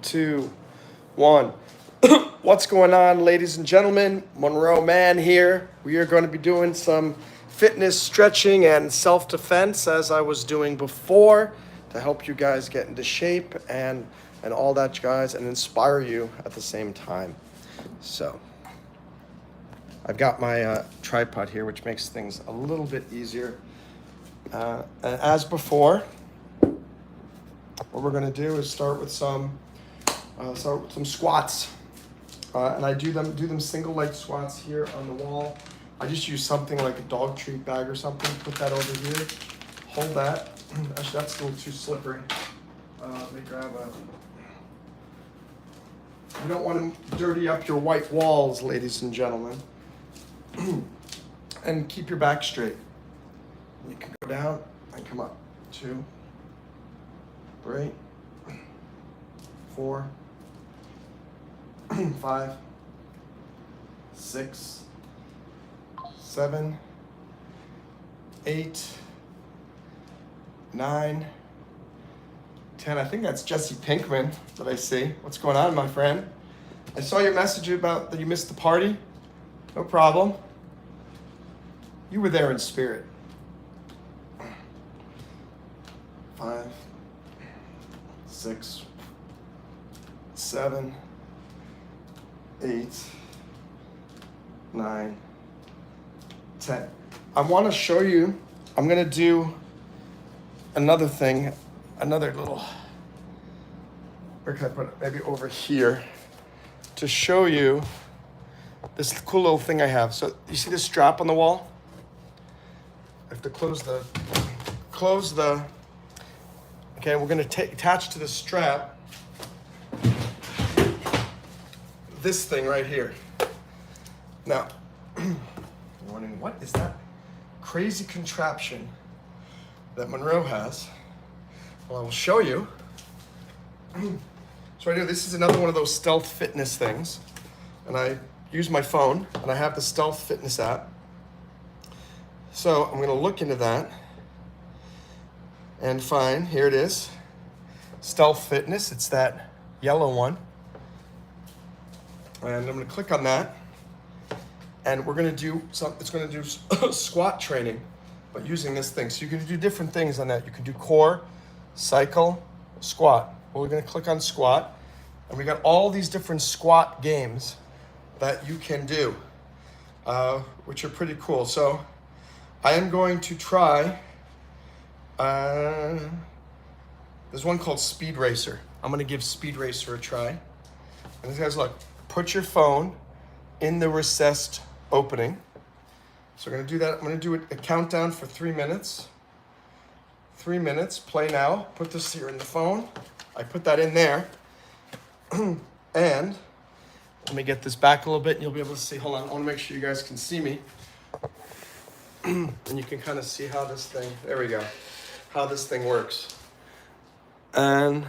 2, 1. What's going on, ladies and gentlemen? Monroe Mann here. We are going to be doing some fitness, stretching, and self-defense as I was doing before to help you guys get into shape and all that, guys, and inspire you at the same time. So I've got my tripod here, which makes things a little bit easier. And as before, what we're going to do is start with some squats. And I do them single leg squats here on the wall. I just use something like a dog treat bag or something. Put that over here. Hold that. Actually, that's a little too slippery. Let me grab a... You don't want to dirty up your white walls, ladies and gentlemen. And keep your back straight. You can go down and come up. 2, 3, 4, 5, 6, 7, 8, 9, 10. I think that's Jesse Pinkman that I see. What's going on, my friend? I saw your message about that you missed the party. No problem. You were there in spirit. 5, 6, 7, 8, 9, 10. I want to show you, I'm going to do another thing, another little, where can I put it? Maybe over here, to show you this cool little thing I have. So you see this strap on the wall? I have to close the, okay, we're going to attach to the strap this thing right here. Now, you're wondering, what is that crazy contraption that Monroe has? Well, I will show you. So right here, this is another one of those stealth fitness things. And I use my phone, and I have the stealth fitness app. So I'm gonna look into that and find, here it is, stealth fitness. It's that yellow one. And I'm gonna click on that. And we're gonna do it's gonna do squat training, but using this thing. So you can do different things on that. You can do core, cycle, squat. Well, we're gonna click on squat, and we got all these different squat games that you can do, which are pretty cool. So I am going to try, there's one called Speed Racer. I'm gonna give Speed Racer a try. And these guys, look, put your phone in the recessed opening. So we're gonna do that. I'm gonna do a countdown for 3 minutes. 3 minutes, play now. Put this here in the phone. I put that in there. And let me get this back a little bit and you'll be able to see, hold on, I wanna make sure you guys can see me. And you can kind of see how this thing, there we go, how this thing works. And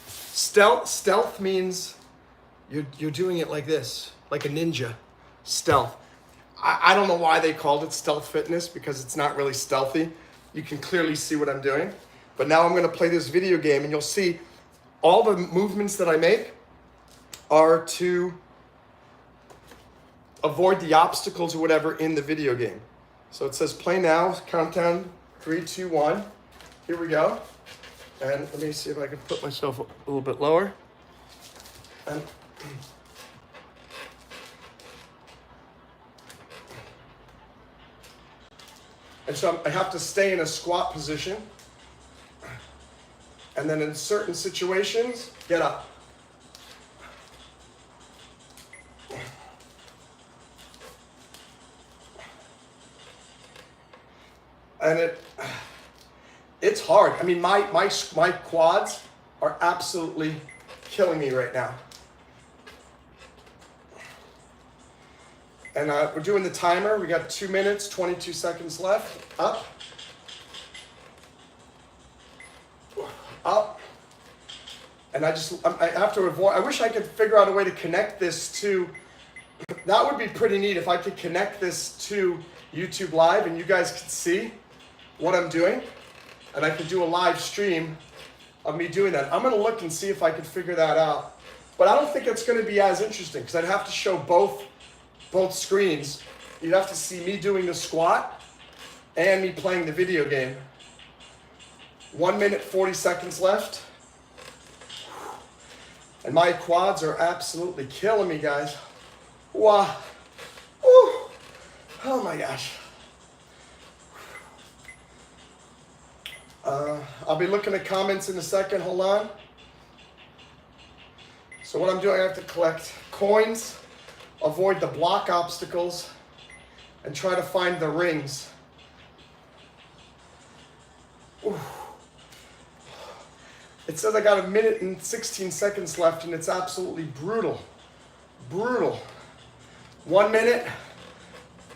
stealth means you're doing it like this, like a ninja, stealth. I don't know why they called it stealth fitness, because it's not really stealthy. You can clearly see what I'm doing. But now I'm gonna play this video game and you'll see all the movements that I make are to avoid the obstacles or whatever in the video game. So it says play now, countdown, 3, 2, 1. Here we go. And let me see if I can put myself a little bit lower. And so I have to stay in a squat position. And then in certain situations, get up. And it's hard. I mean, my quads are absolutely killing me right now. And we're doing the timer. We got 2 minutes, 22 seconds left. Up. Up. And I have to avoid, I wish I could figure out a way to connect this to, that would be pretty neat if I could connect this to YouTube Live and you guys could see what I'm doing. And I could do a live stream of me doing that. I'm gonna look and see if I can figure that out. But I don't think it's gonna be as interesting because I'd have to show both screens. You'd have to see me doing the squat and me playing the video game. 1 minute, 40 seconds left. And my quads are absolutely killing me, guys. Wow. Ooh. Oh my gosh. I'll be looking at comments in a second. Hold on. So what I'm doing, I have to collect coins, avoid the block obstacles, and try to find the rings. Ooh. It says I got 1 minute and 16 seconds left, and it's absolutely brutal. Brutal. 1 minute.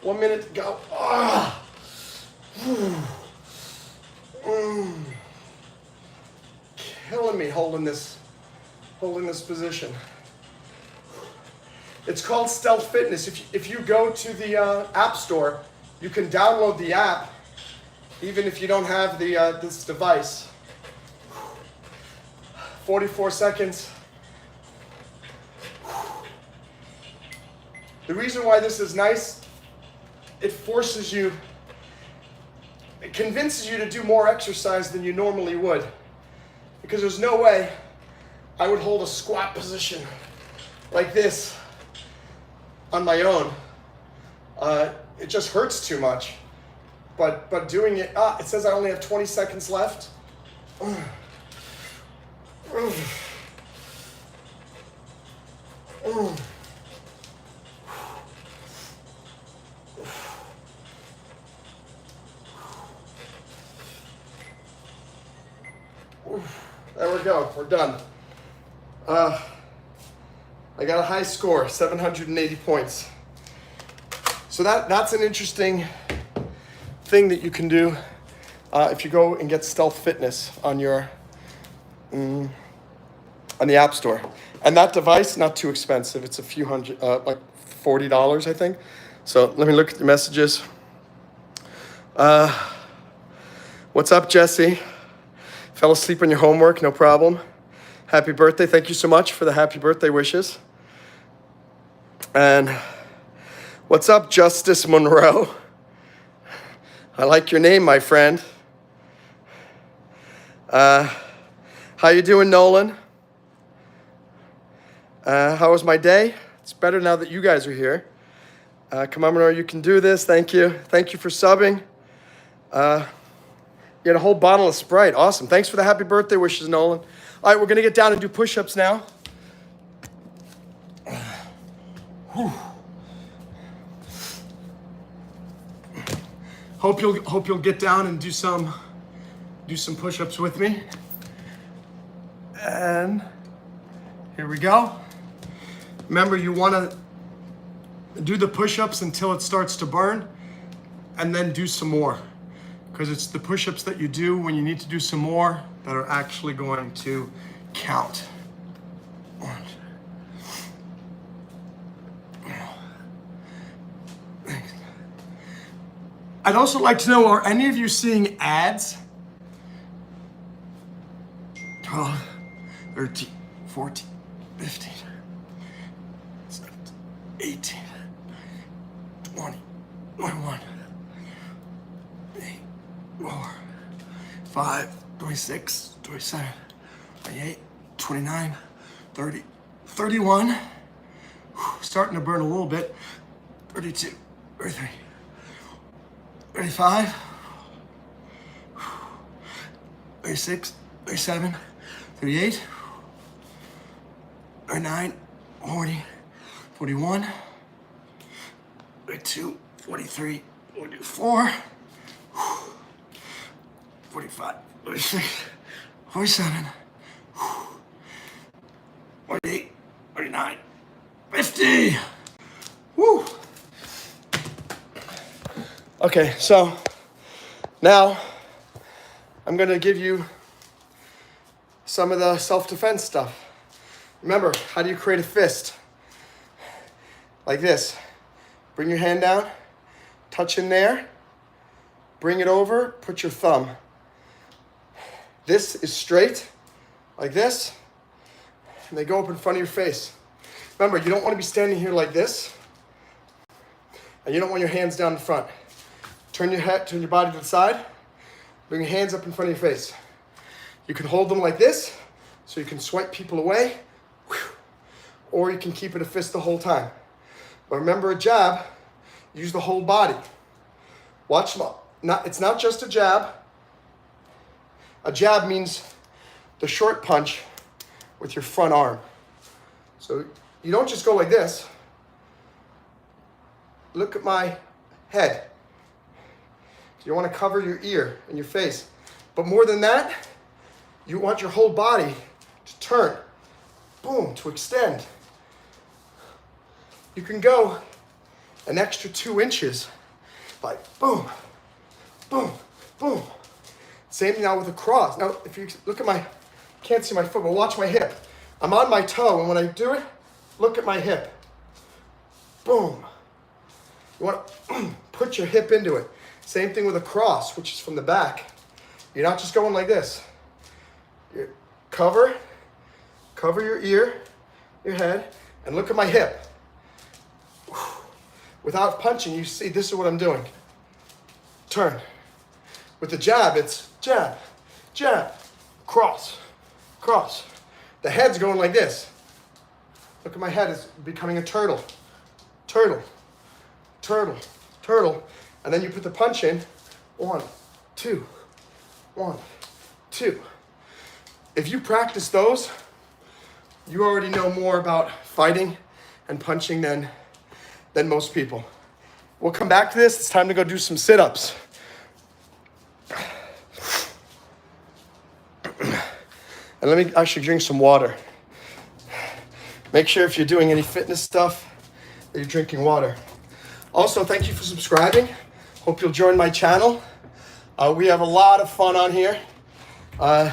1 minute to go. Ah. Killing me holding this position. It's called Stealth Fitness. If you go to the App Store, you can download the app, even if you don't have the this device. 44 seconds. The reason why this is nice, it forces you, it convinces you to do more exercise than you normally would. Because there's no way I would hold a squat position like this on my own. It just hurts too much. But doing it, it says I only have 20 seconds left. There we go, we're done. I got a high score, 780 points. So that's an interesting thing that you can do if you go and get Stealth Fitness on your on the App Store. And that device, not too expensive. It's a few hundred, like $40, I think. So let me look at the messages. What's up, Jesse? Fell asleep on your homework, no problem. Happy birthday. Thank you so much for the happy birthday wishes. And what's up, Justice Monroe? I like your name, my friend. How you doing, Nolan? How was my day? It's better now that you guys are here. Come on, Monroe, you can do this. Thank you. Thank you for subbing. You had a whole bottle of Sprite. Awesome. Thanks for the happy birthday wishes, Nolan. All right, we're going to get down and do push-ups now. Whew. Hope you'll get down and do some push-ups with me. And here we go. Remember, you want to do the push-ups until it starts to burn, and then do some more. Because it's the push-ups that you do when you need to do some more that are actually going to count. I'd also like to know, are any of you seeing ads? 12, 13, 14, 15, 17, 18, 20, 21, 24, 5, 26, 27, 28, 29, 30, 31. Starting to burn a little bit. 32, 33, 35, 36, 37, 38, 39, 40, 41, 42, 43, 44, 45, 46, 47, 48, 49, 50. Woo! Okay, so now I'm going to give you some of the self-defense stuff. Remember, how do you create a fist? Like this. Bring your hand down, touch in there, bring it over, put your thumb. This is straight, like this, and they go up in front of your face. Remember, you don't want to be standing here like this, and you don't want your hands down in front. Turn your head, turn your body to the side, bring your hands up in front of your face. You can hold them like this, so you can swipe people away, or you can keep it a fist the whole time. But remember, a jab, use the whole body. Watch, it's not just a jab. A jab means the short punch with your front arm. So you don't just go like this. Look at my head. You want to cover your ear and your face. But more than that, you want your whole body to turn, boom, to extend. You can go an extra 2 inches, like boom, boom, boom. Same now with a cross. Now, if you look at can't see my foot, but watch my hip. I'm on my toe, and when I do it, look at my hip. Boom. You want to put your hip into it. Same thing with a cross, which is from the back. You're not just going like this. You cover your ear, your head, and look at my hip. Without punching, you see, this is what I'm doing. Turn. With the jab, it's jab, jab, cross, cross. The head's going like this. Look at my head, it's becoming a turtle. Turtle, turtle, turtle. And then you put the punch in. 1, 2, 1, 2. If you practice those, you already know more about fighting and punching than most people. We'll come back to this. It's time to go do some sit-ups. And let me actually drink some water. Make sure if you're doing any fitness stuff that you're drinking water. Also, thank you for subscribing. Hope you'll join my channel. We have a lot of fun on here. I'm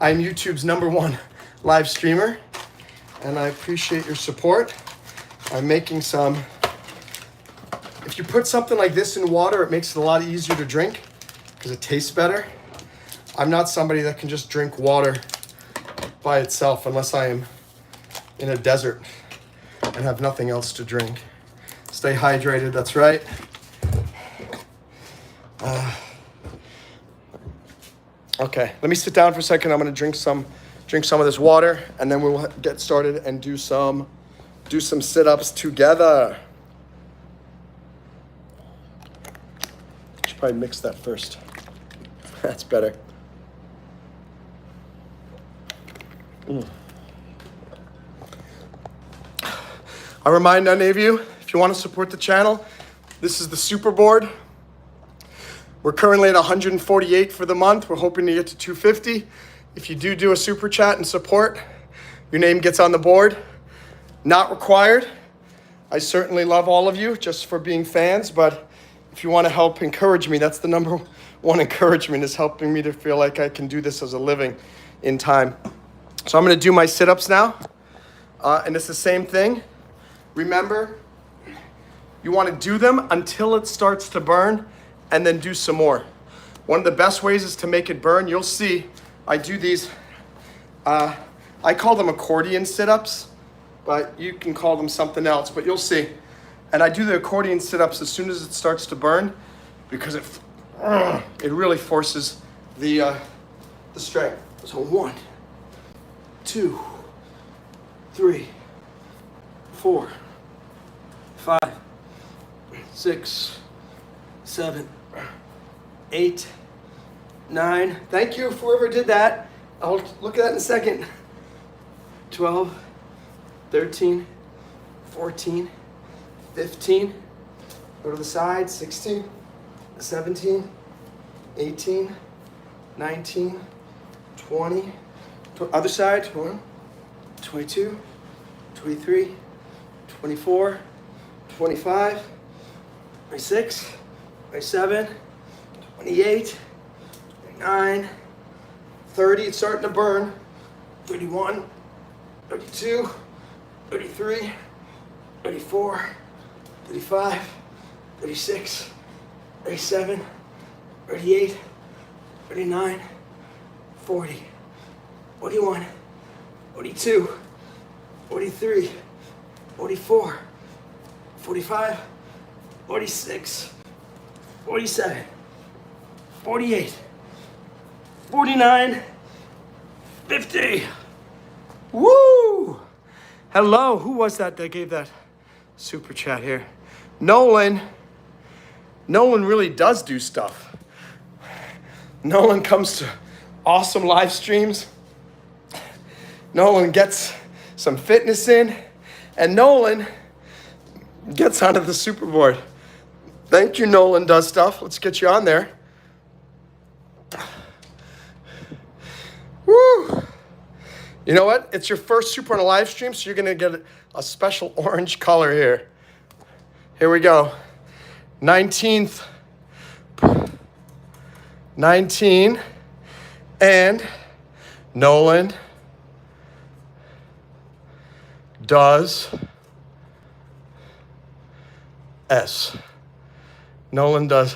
YouTube's #1 live streamer, and I appreciate your support. I'm making some. If you put something like this in water, it makes it a lot easier to drink because it tastes better. I'm not somebody that can just drink water by itself unless I am in a desert and have nothing else to drink. Stay hydrated, that's right. Okay, let me sit down for a second. I'm gonna drink some of this water, and then we'll get started and do some sit-ups together. Should probably mix that first. That's better. I remind any of you, if you want to support the channel, this is the super board. We're currently at 148 for the month. We're hoping to get to 250. If you do a super chat and support, your name gets on the board. Not required. I certainly love all of you just for being fans, but if you want to help encourage me, that's the #1 encouragement, is helping me to feel like I can do this as a living in time. So I'm going to do my sit-ups now, and it's the same thing. Remember, you want to do them until it starts to burn, and then do some more. One of the best ways is to make it burn. You'll see I do these, I call them accordion sit-ups, but you can call them something else, but you'll see. And I do the accordion sit-ups as soon as it starts to burn, because it really forces the strength. So 1, 2, 3, 4, 5, 6, 7, 8, 9. Thank you for whoever did that. I'll look at that in a second. 12, 13, 14, 15. Go to the side. 16, 17, 18, 19, 20. Other side. 21, 22, 23, 24, 25, 26, 27, 28, 29, 30. It's starting to burn. 31, 32, 33, 34, 35, 36, 37, 38, 39, 40, 41, 42, 43, 44, 45, 46, 47, 48, 49, 50. Woo! Hello, who was that gave that super chat here? Nolan. Nolan really does do stuff. Nolan comes to awesome live streams. Nolan gets some fitness in, and Nolan gets onto the superboard. Thank you, Nolan does stuff. Let's get you on there. Woo! You know what? It's your first super on a live stream, so you're gonna get a special orange color here. Here we go. 19th. 19. And Nolan does S. Nolan does.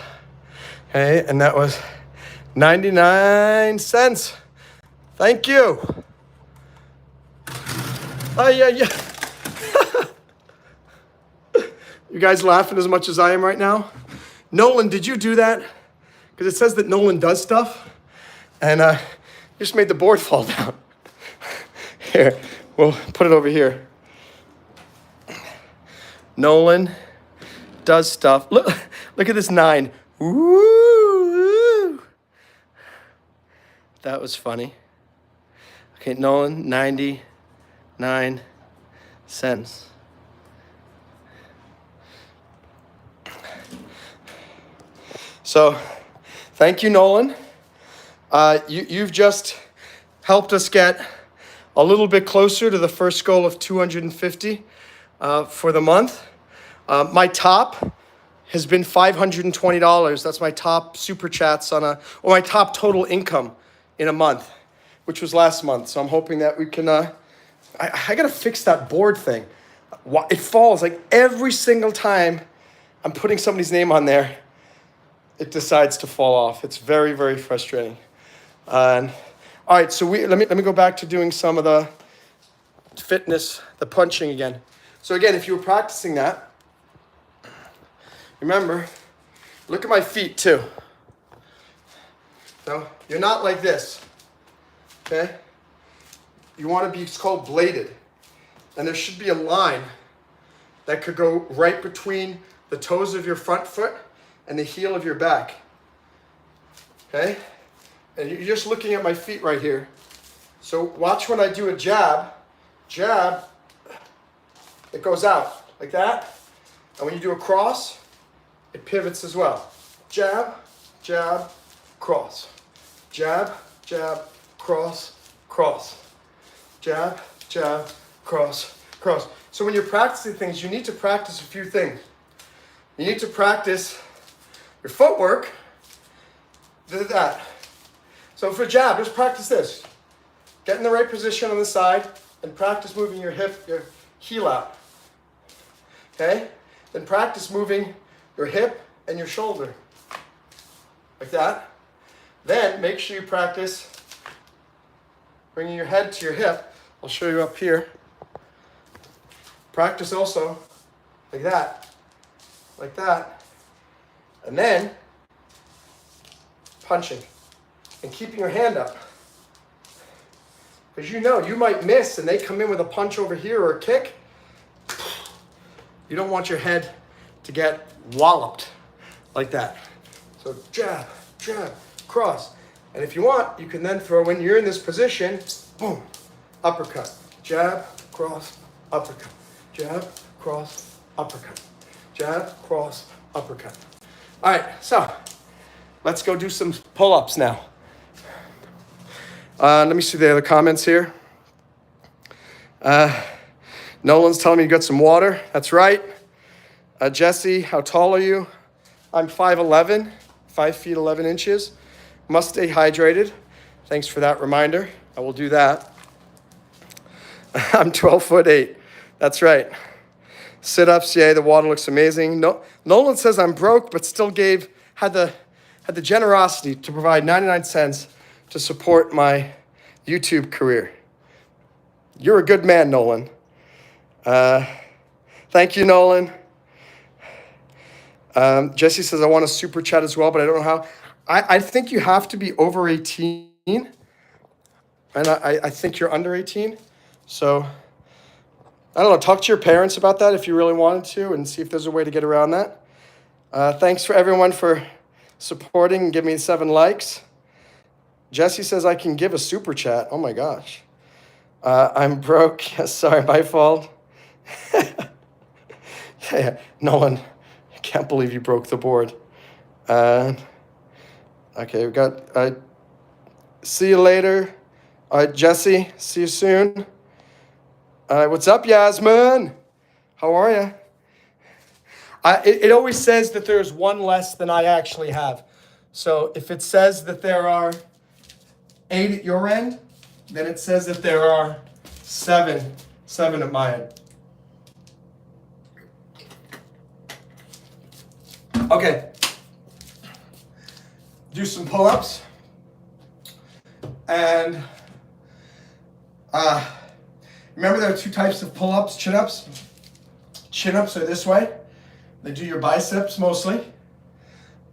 Okay, and that was 99 cents. Thank you. Oh, yeah. You guys laughing as much as I am right now? Nolan, did you do that? Because it says that Nolan does stuff, and you just made the board fall down. Here, we'll put it over here. Nolan does stuff. Look at this 9. Woo! That was funny. Okay, Nolan, 99 cents. So, thank you, Nolan. You've just helped us get a little bit closer to the first goal of 250 for the month. My top has been $520. That's my top super chats or my top total income in a month, which was last month. So I'm hoping that we can, I gotta fix that board thing. It falls like every single time I'm putting somebody's name on there, it decides to fall off. It's very, very frustrating. All right, so let me go back to doing some of the fitness, the punching again. So again, if you were practicing that, remember, look at my feet too. So you're not like this, okay? You want to be, it's called bladed. And there should be a line that could go right between the toes of your front foot and the heel of your back, okay? And you're just looking at my feet right here. So watch when I do a jab, it goes out like that. And when you do a cross, it pivots as well. Jab, jab, cross. Jab, jab, cross, cross. Jab, jab, cross, cross. So when you're practicing things, you need to practice a few things. You need to practice your footwork, that. So for jab, just practice this. Get in the right position on the side and practice moving your heel out. Okay? Then practice moving your hip and your shoulder. Like that. Then make sure you practice bringing your head to your hip. I'll show you up here. Practice also like that. Like that. And then punching and keeping your hand up. Because you might miss and they come in with a punch over here or a kick. You don't want your head to get walloped like that. So jab, jab, cross. And if you want, you can then throw, when you're in this position, boom, uppercut. Jab, cross, uppercut. Jab, cross, uppercut. Jab, cross, uppercut. All right, so let's go do some pull-ups now. Let me see the other comments here. Nolan's telling me you got some water. That's right. Jesse, how tall are you? I'm 5'11", 5 feet 11 inches. Must stay hydrated. Thanks for that reminder. I will do that. I'm 12'8". That's right. Sit-ups, yeah, the water looks amazing. No, Nolan says I'm broke, but still had the generosity to provide 99 cents to support my YouTube career. You're a good man, Nolan. Thank you, Nolan. Jesse says, I want a super chat as well, but I don't know how. I think you have to be over 18, and I think you're under 18. So, I don't know, talk to your parents about that if you really wanted to and see if there's a way to get around that. Thanks for everyone for supporting and giving me 7 likes. Jesse says I can give a super chat. Oh my gosh. I'm broke. Sorry, my fault. Yeah, Nolan, I can't believe you broke the board. Okay, we got, see you later. All right, Jesse, see you soon. What's up, Yasmin? How are you? It always says that there's one less than I actually have. So if it says that there are 8 at your end, then it says that there are 7 at my end. Okay. Do some pull-ups. And remember there are 2 types of pull-ups, chin-ups. Chin-ups are this way. They do your biceps mostly.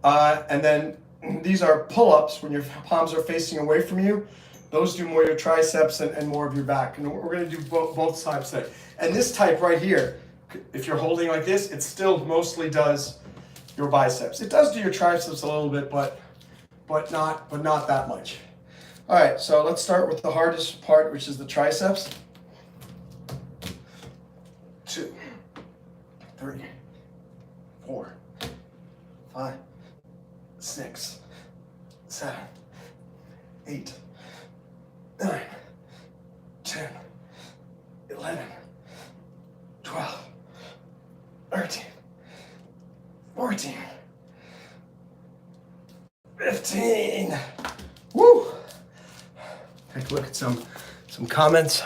And then these are pull-ups when your palms are facing away from you. Those do more your triceps and more of your back. And we're going to do both sides today. And this type right here, if you're holding like this, it still mostly does your biceps. It does do your triceps a little bit, but not that much. All right, so let's start with the hardest part, which is the triceps. 2, 3, 4, 5, 6, 7, 8, 9, 10, 11, 12, 13, 14, 15. Woo! Take a look at some comments.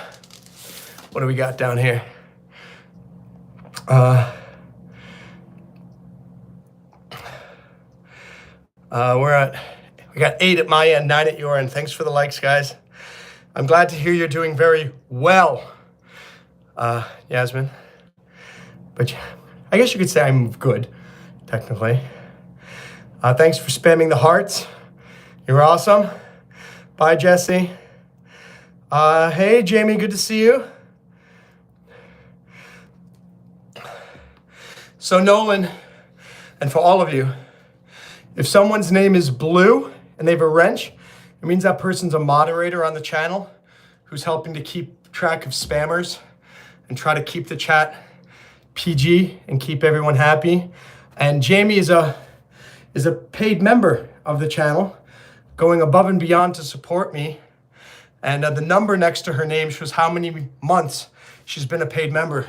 What do we got down here? We got 8 at my end, 9 at your end. Thanks for the likes, guys. I'm glad to hear you're doing very well, Yasmin. But I guess you could say I'm good, technically. Thanks for spamming the hearts. You're awesome. Bye, Jesse. Hey, Jamie, good to see you. So Nolan, and for all of you, if someone's name is Blue and they have a wrench, it means that person's a moderator on the channel who's helping to keep track of spammers and try to keep the chat PG and keep everyone happy. And Jamie is a paid member of the channel, going above and beyond to support me. And the number next to her name shows how many months she's been a paid member.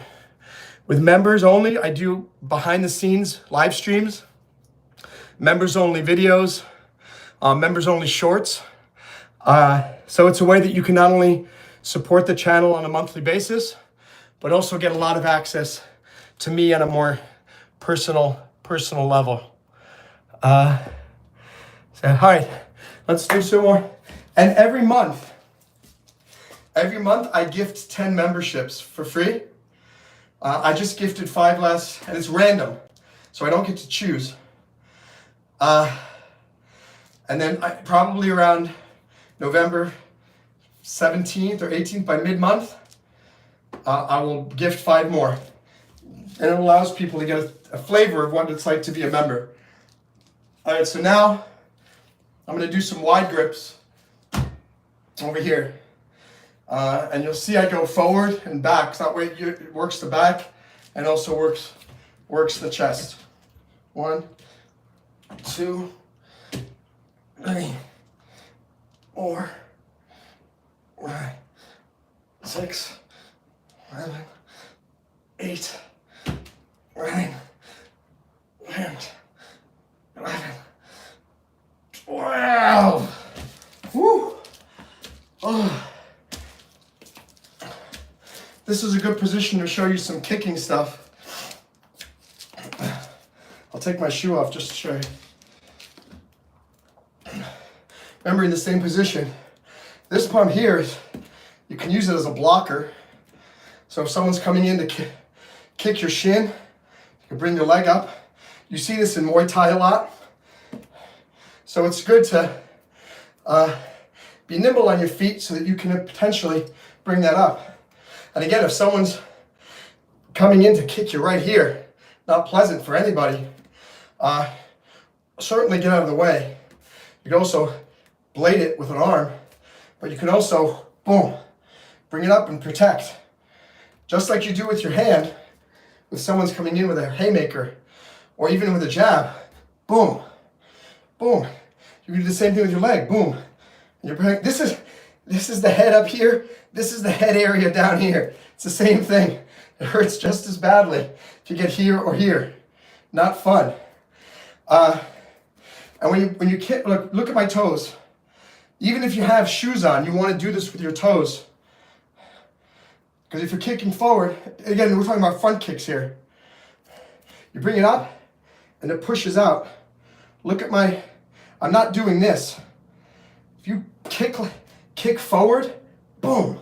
With members only, I do behind the scenes live streams, members only videos, members only shorts. So it's a way that you can not only support the channel on a monthly basis, but also get a lot of access to me on a more personal level. So, all right, let's do some more. And every month I gift 10 memberships for free. I just gifted 5 last, and it's random, so I don't get to choose. And then probably around November 17th or 18th, by mid-month, I will gift 5 more. And it allows people to get a flavor of what it's like to be a member. All right, so now I'm going to do some wide grips over here. And you'll see I go forward and back. So that way it works the back and also works the chest. 1, 2, 3, 4, 5, 6, 7, 8, 9, 10, 11, 12. Woo! Oh. This is a good position to show you some kicking stuff. I'll take my shoe off just to show you. Remember, in the same position, This pump here, you can use it as a blocker. So if someone's coming in to kick your shin, you can bring your leg up. You see this in Muay Thai a lot. So it's good to be nimble on your feet so that you can potentially bring that up. And again, if someone's coming in to kick you right here, not pleasant for anybody, certainly get out of the way. You can also blade it with an arm, but you can also, boom, bring it up and protect. Just like you do with your hand, if someone's coming in with a haymaker, or even with a jab, boom, boom. You can do the same thing with your leg, boom. And you're this is the head up here, this is the head area down here. It's the same thing. It hurts just as badly if you get here or here. Not fun. And when you kick, look at my toes. Even if you have shoes on, you want to do this with your toes. Because if you're kicking forward, again, we're talking about front kicks here. You bring it up, and it pushes out. Look at I'm not doing this. If you kick forward, boom.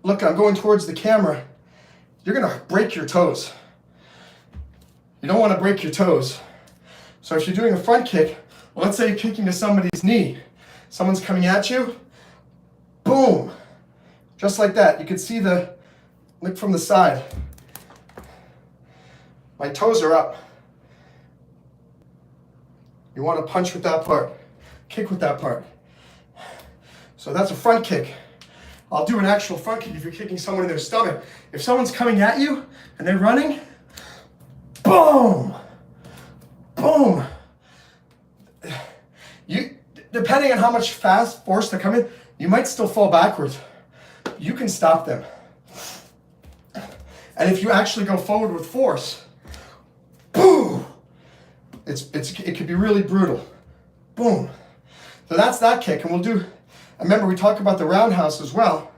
Look, I'm going towards the camera. You're gonna break your toes. You don't wanna break your toes. So if you're doing a front kick, well, let's say you're kicking to somebody's knee. Someone's coming at you, boom. Just like that. You can see look from the side. My toes are up. You want to punch with that part, kick with that part. So that's a front kick. I'll do an actual front kick if you're kicking someone in their stomach. If someone's coming at you and they're running, boom, boom. Depending on how much fast force they're coming, you might still fall backwards. You can stop them. And if you actually go forward with force, boom, it could be really brutal. Boom. So that's that kick. And remember we talk about the roundhouse as well.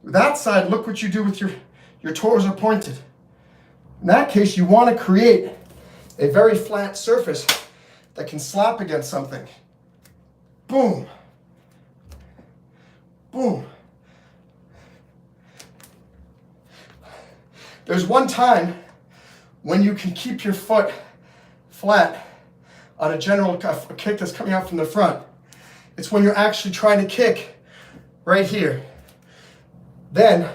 That side, look what you do with your toes are pointed. In that case, you want to create a very flat surface that can slap against something. Boom. Boom. There's one time when you can keep your foot flat on a general kick that's coming out from the front. It's when you're actually trying to kick right here. Then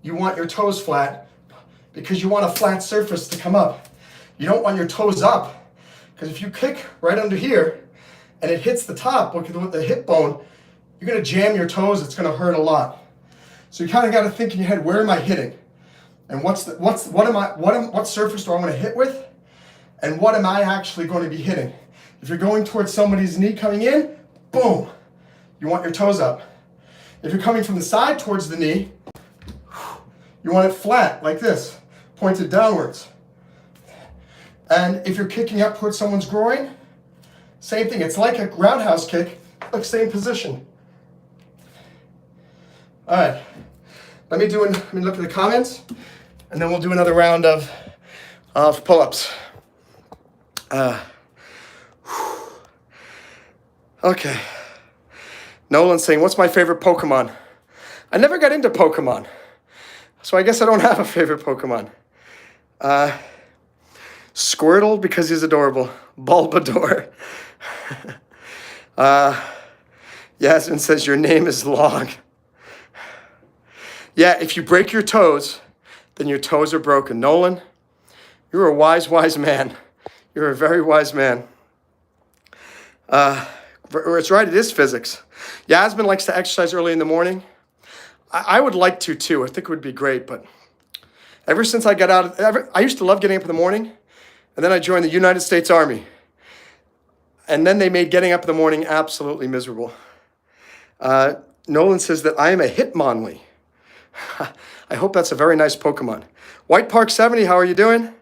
you want your toes flat because you want a flat surface to come up. You don't want your toes up because if you kick right under here and it hits the top with the hip bone, you're going to jam your toes. It's going to hurt a lot. So you kind of got to think in your head, where am I hitting? And what surface do I want to hit with? And what am I actually going to be hitting? If you're going towards somebody's knee coming in, boom, you want your toes up. If you're coming from the side towards the knee, you want it flat like this, pointed downwards. And if you're kicking up towards someone's groin, same thing. It's like a roundhouse kick, look, same position. All right, let me look at the comments, and then we'll do another round of pull-ups. Okay. Nolan's saying, what's my favorite Pokemon? I never got into Pokemon, so I guess I don't have a favorite Pokemon. Squirtle, because he's adorable. Bulbasaur. Yasmin says, your name is long. Yeah, if you break your toes, then your toes are broken. Nolan, you're a wise, wise man. You're a very wise man. It's right, it is physics. Yasmin likes to exercise early in the morning. I would like to too. I think it would be great, but ever since I got I used to love getting up in the morning, and then I joined the United States Army. And then they made getting up in the morning absolutely miserable. Nolan says that I am a Hitmonlee. I hope that's a very nice Pokemon. White Park 70, how are you doing?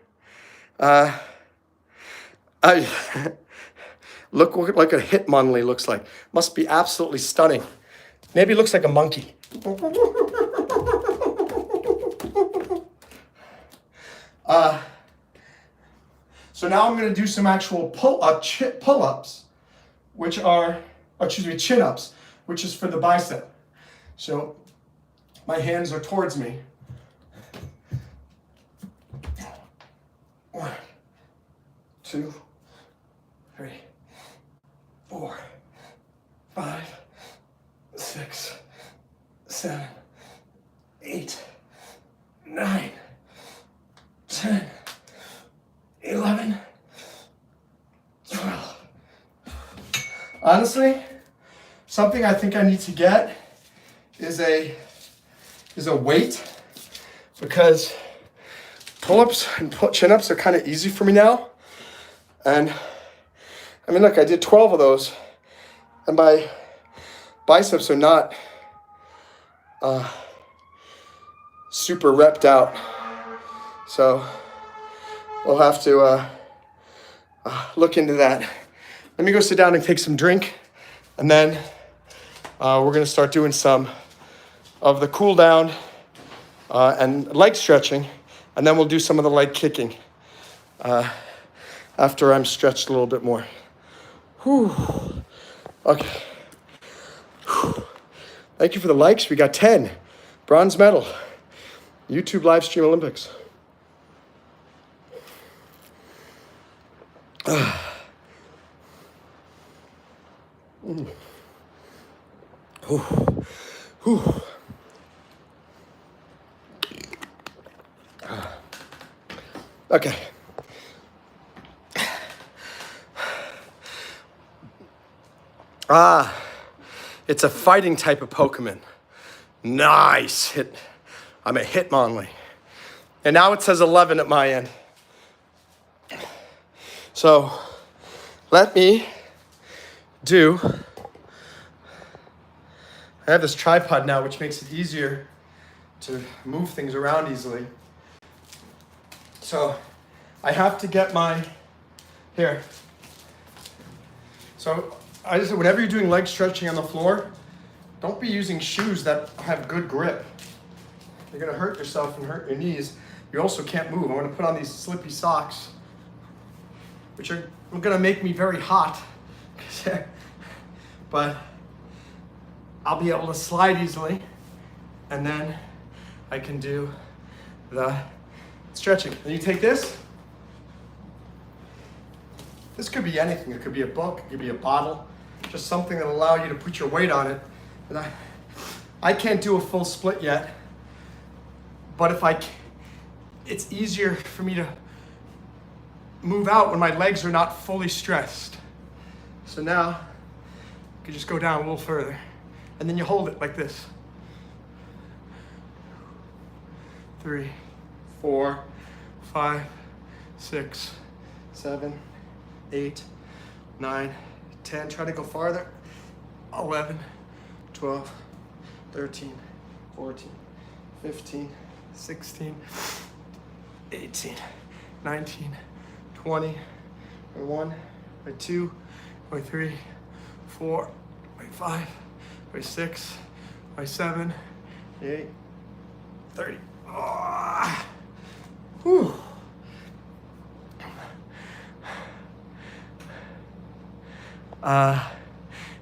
Look like a Hitmonlee looks like. Must be absolutely stunning. Maybe it looks like a monkey. So now I'm going to do some actual pull-ups, which are, chin-ups, which is for the bicep. So my hands are towards me. 1, 2, 3, 4, 5, 6, 7, 8, 9, 10, 11, 12. Honestly, something I think I need to get is a weight, because pull-ups and chin-ups are kind of easy for me now. And I mean, look, I did 12 of those, and my biceps are not super repped out. So we'll have to look into that. Let me go sit down and take some drink, and then we're gonna start doing some of the cool down and leg stretching, and then we'll do some of the leg kicking after I'm stretched a little bit more. Whew. Okay. Whew. Thank you for the likes. We got 10. Bronze medal. YouTube live stream Olympics. Okay. It's a fighting type of Pokemon. Nice hit. I'm a Hitmonlee. And now it says 11 at my end. So let me do, I have this tripod now, which makes it easier to move things around easily. So I have to get my, here. So I just said, whenever you're doing leg stretching on the floor, don't be using shoes that have good grip. You're gonna hurt yourself and hurt your knees. You also can't move. I'm gonna put on these slippy socks, which are gonna make me very hot, but I'll be able to slide easily, and then I can do the stretching. And you take this. This could be anything. It could be a book, it could be a bottle, just something that will allow you to put your weight on it. And I can't do a full split yet, but it's easier for me to move out when my legs are not fully stressed. So now, you can just go down a little further, and then you hold it like this. 3, 4, 5, 6, 7, 8, 9, 10. Try to go farther. 11, 12, 13, 14, 15, 16, 18, 19, 20, 21, 22, 23, 24, 25, 26, 27, 28, 30. Oh. Whew.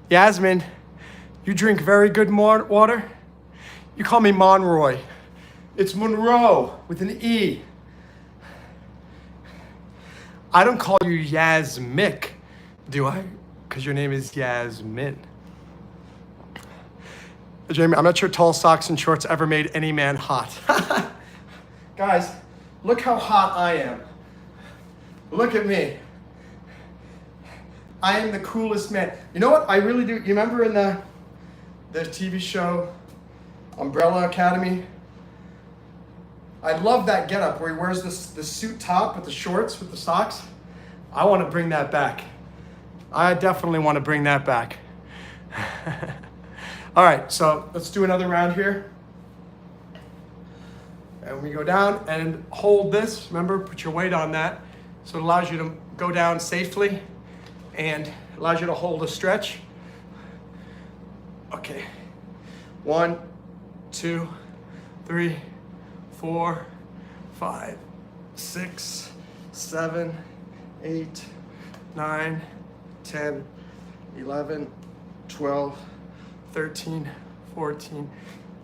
Yasmin, you drink very good water? You call me Monroe. It's Monroe with an E. I don't call you Yasmic, do I? Because your name is Yasmin. Jamie, I'm not sure tall socks and shorts ever made any man hot. Guys, look how hot I am. Look at me. I am the coolest man. You know what I really do? You remember in the TV show Umbrella Academy? I love that getup where he wears the suit top with the shorts with the socks. I want to bring that back. I definitely want to bring that back. All right, so let's do another round here. And we go down and hold this. Remember, put your weight on that. So it allows you to go down safely and allows you to hold a stretch. Okay. 1, 2, 3, 4, 5, 6, 7, 8, 9, 10, 11, 12, 13, 14,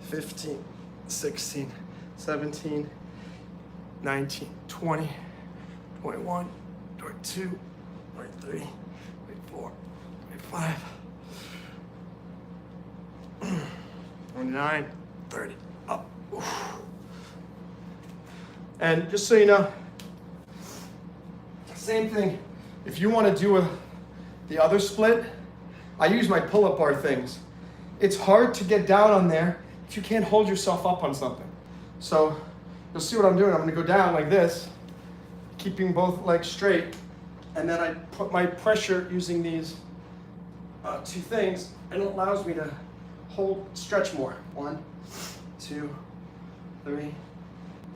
15, 16, 17, 19, 20, 21, 22, 23, 24, 25, 29, 30, up. And just so you know, same thing, if you want to do the other split, I use my pull-up bar things. It's hard to get down on there if you can't hold yourself up on something. So you'll see what I'm doing. I'm gonna go down like this, keeping both legs straight, and then I put my pressure using these two things, and it allows me to stretch more. 1, 2, 3,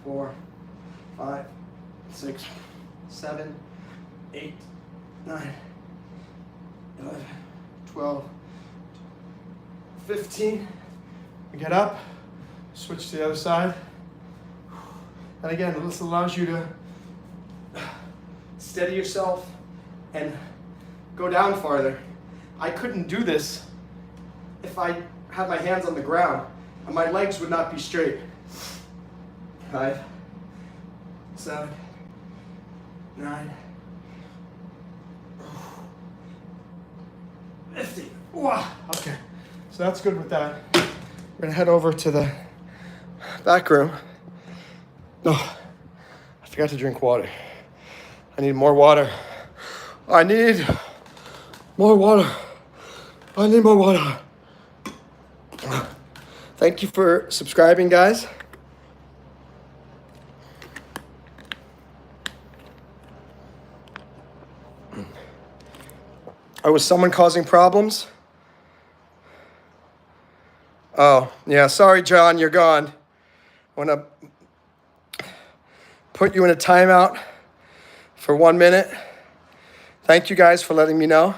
4, 5, 6, 7, 8, 9, 11, 12, 15. Get up, switch to the other side. And again, this allows you to steady yourself and go down farther. I couldn't do this if I had my hands on the ground, and my legs would not be straight. 5, 7, 9, 50. Wow. Okay, so that's good with that. We're gonna head over to the back room. No, I forgot to drink water. I need more water. I need more water. I need more water. Thank you for subscribing, guys. Oh, was someone causing problems? Oh, yeah, sorry, John, you're gone. I want to put you in a timeout for 1 minute. Thank you guys for letting me know.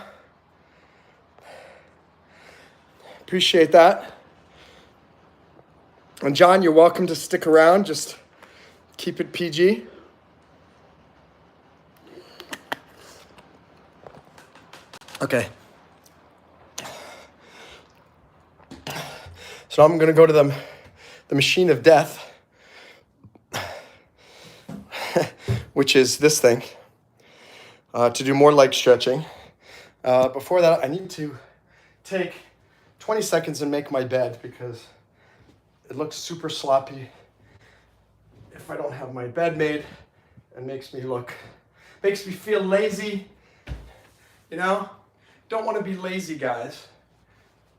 Appreciate that. And John, you're welcome to stick around. Just keep it PG. Okay. So I'm going to go to the machine of death, which is this thing, to do more leg stretching. Before that, I need to take 20 seconds and make my bed because it looks super sloppy if I don't have my bed made, and makes me feel lazy, you know? Don't want to be lazy, guys.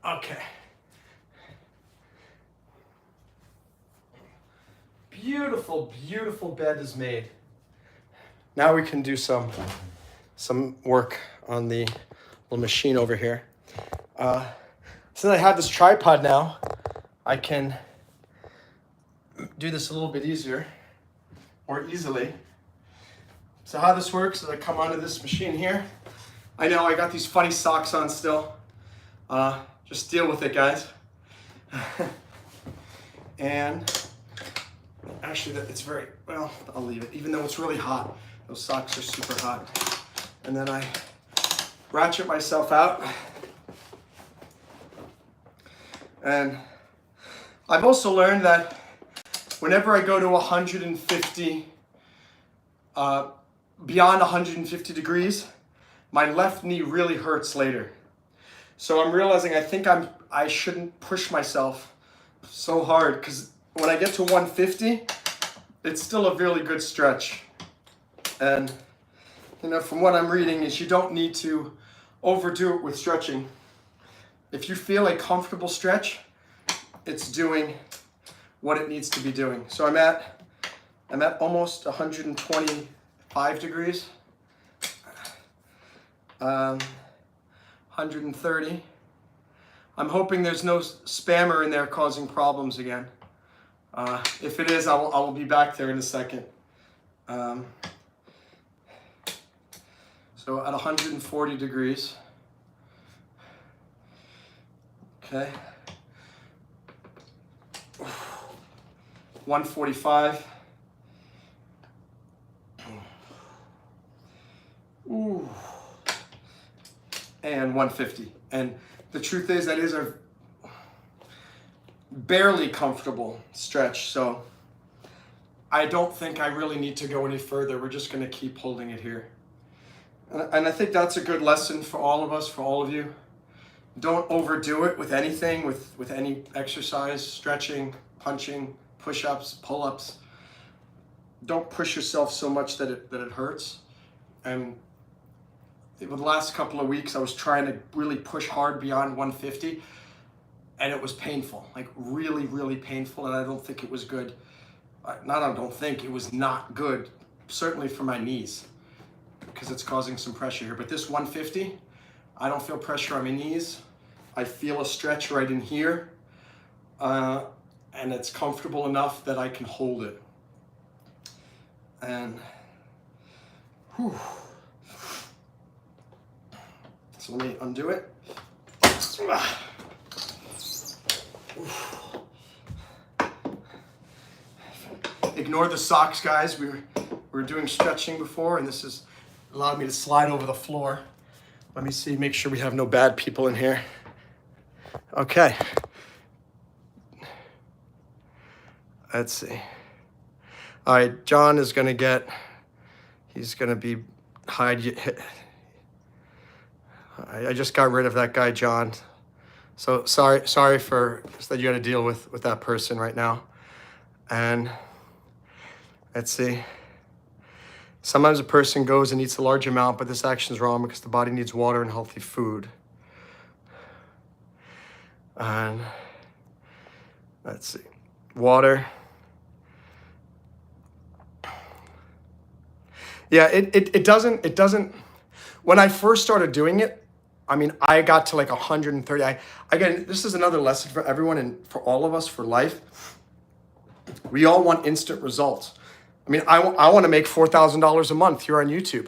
Okay. Beautiful, beautiful bed is made. Now we can do some work on the little machine over here. Since I have this tripod now, I can do this a little bit more easily. So how this works is I come onto this machine here. I know I got these funny socks on still. Just deal with it, guys. And actually, it's well, I'll leave it, even though it's really hot. Those socks are super hot. And then I ratchet myself out. And I've also learned that whenever I go to 150, beyond 150 degrees, my left knee really hurts later. So I'm realizing I shouldn't push myself so hard, because when I get to 150, it's still a really good stretch. And you know, from what I'm reading is you don't need to overdo it with stretching. If you feel a comfortable stretch, it's doing what it needs to be doing. So I'm at almost 125 degrees. 130. I'm hoping there's no spammer in there causing problems again. If it is, I will be back there in a second. So at 140 degrees. Okay. 145. Ooh. And 150. And the truth is, that is barely comfortable stretch. So I don't think I really need to go any further. We're just going to keep holding it here. And I think that's a good lesson for all of us, for all of you. Don't overdo it with anything, with any exercise, stretching, punching, push-ups, pull-ups. Don't push yourself so much that it hurts. And over the last couple of weeks, I was trying to really push hard beyond 150, and it was painful, like really, really painful, and I don't think it was good. I don't think, it was not good, certainly for my knees, because it's causing some pressure here. But this 150, I don't feel pressure on my knees. I feel a stretch right in here, and it's comfortable enough that I can hold it. And whew. So let me undo it. Ignore the socks, guys. We were doing stretching before, and this has allowed me to slide over the floor. Let me see, make sure we have no bad people in here. Okay. Let's see. All right, John is going to he's going to be I just got rid of that guy, John. So sorry for that you got to deal with that person right now. And let's see. Sometimes a person goes and eats a large amount, but this action is wrong because the body needs water and healthy food. And let's see. Water. Yeah, it doesn't. When I first started doing it, I mean, I got to like 130. Again, this is another lesson for everyone and for all of us for life. We all want instant results. I mean, I want to make $4,000 a month here on YouTube.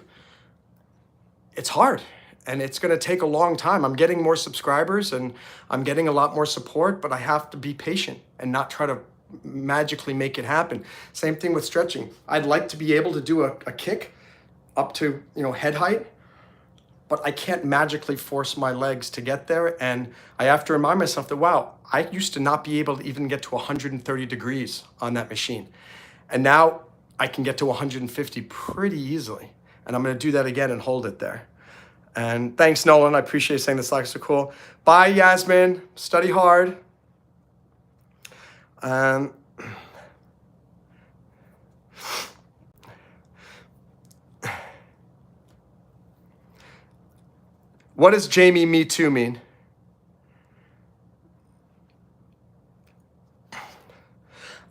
It's hard, and it's going to take a long time. I'm getting more subscribers, and I'm getting a lot more support, but I have to be patient and not try to magically make it happen. Same thing with stretching. I'd like to be able to do a kick up to, head height, but I can't magically force my legs to get there. And I have to remind myself that, wow, I used to not be able to even get to 130 degrees on that machine. And now I can get to 150 pretty easily. And I'm going to do that again and hold it there. And thanks, Nolan. I appreciate you saying the slides are cool. Bye, Yasmin. Study hard. What does Jamie Me Too mean?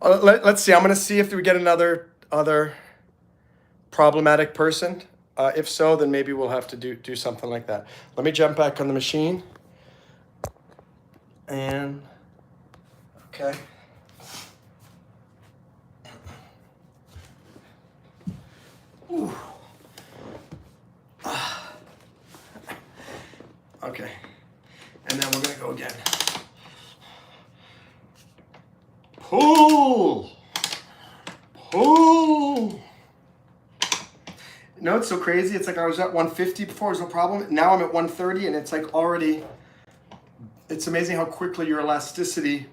Let's see. I'm going to see if we get other problematic person. If so, then maybe we'll have to do something like that. Let me jump back on the machine. And okay. Ooh. Okay. And then we're going to go again. Pull. Pull. It's so crazy. It's like I was at 150 before, it was no problem. Now I'm at 130, and it's like already, it's amazing how quickly your elasticity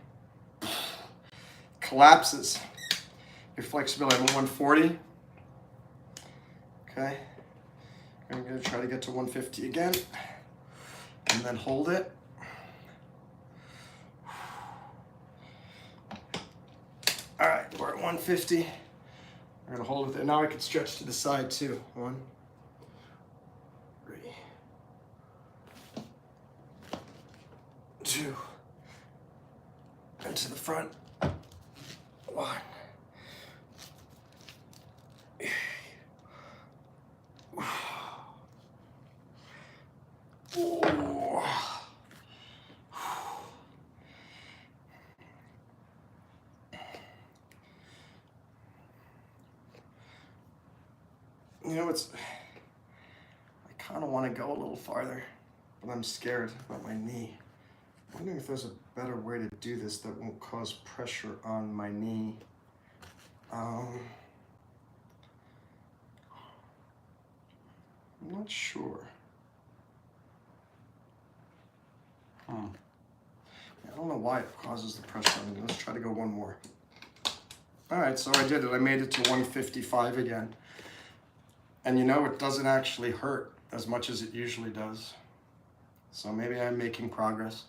collapses. Your flexibility. I'm at 140. Okay. I'm going to try to get to 150 again. And then hold it. All right, we're at 150. I'm gonna hold it there. Now I can stretch to the side too. 1, 3, 2, and to the front. 1. I kind of want to go a little farther, but I'm scared about my knee. I'm wondering if there's a better way to do this that won't cause pressure on my knee. I'm not sure. Yeah, don't know why it causes the pressure on me. Let's try to go one more. All right, so I did it. I made it to 155 again. And you know, it doesn't actually hurt as much as it usually does. So maybe I'm making progress.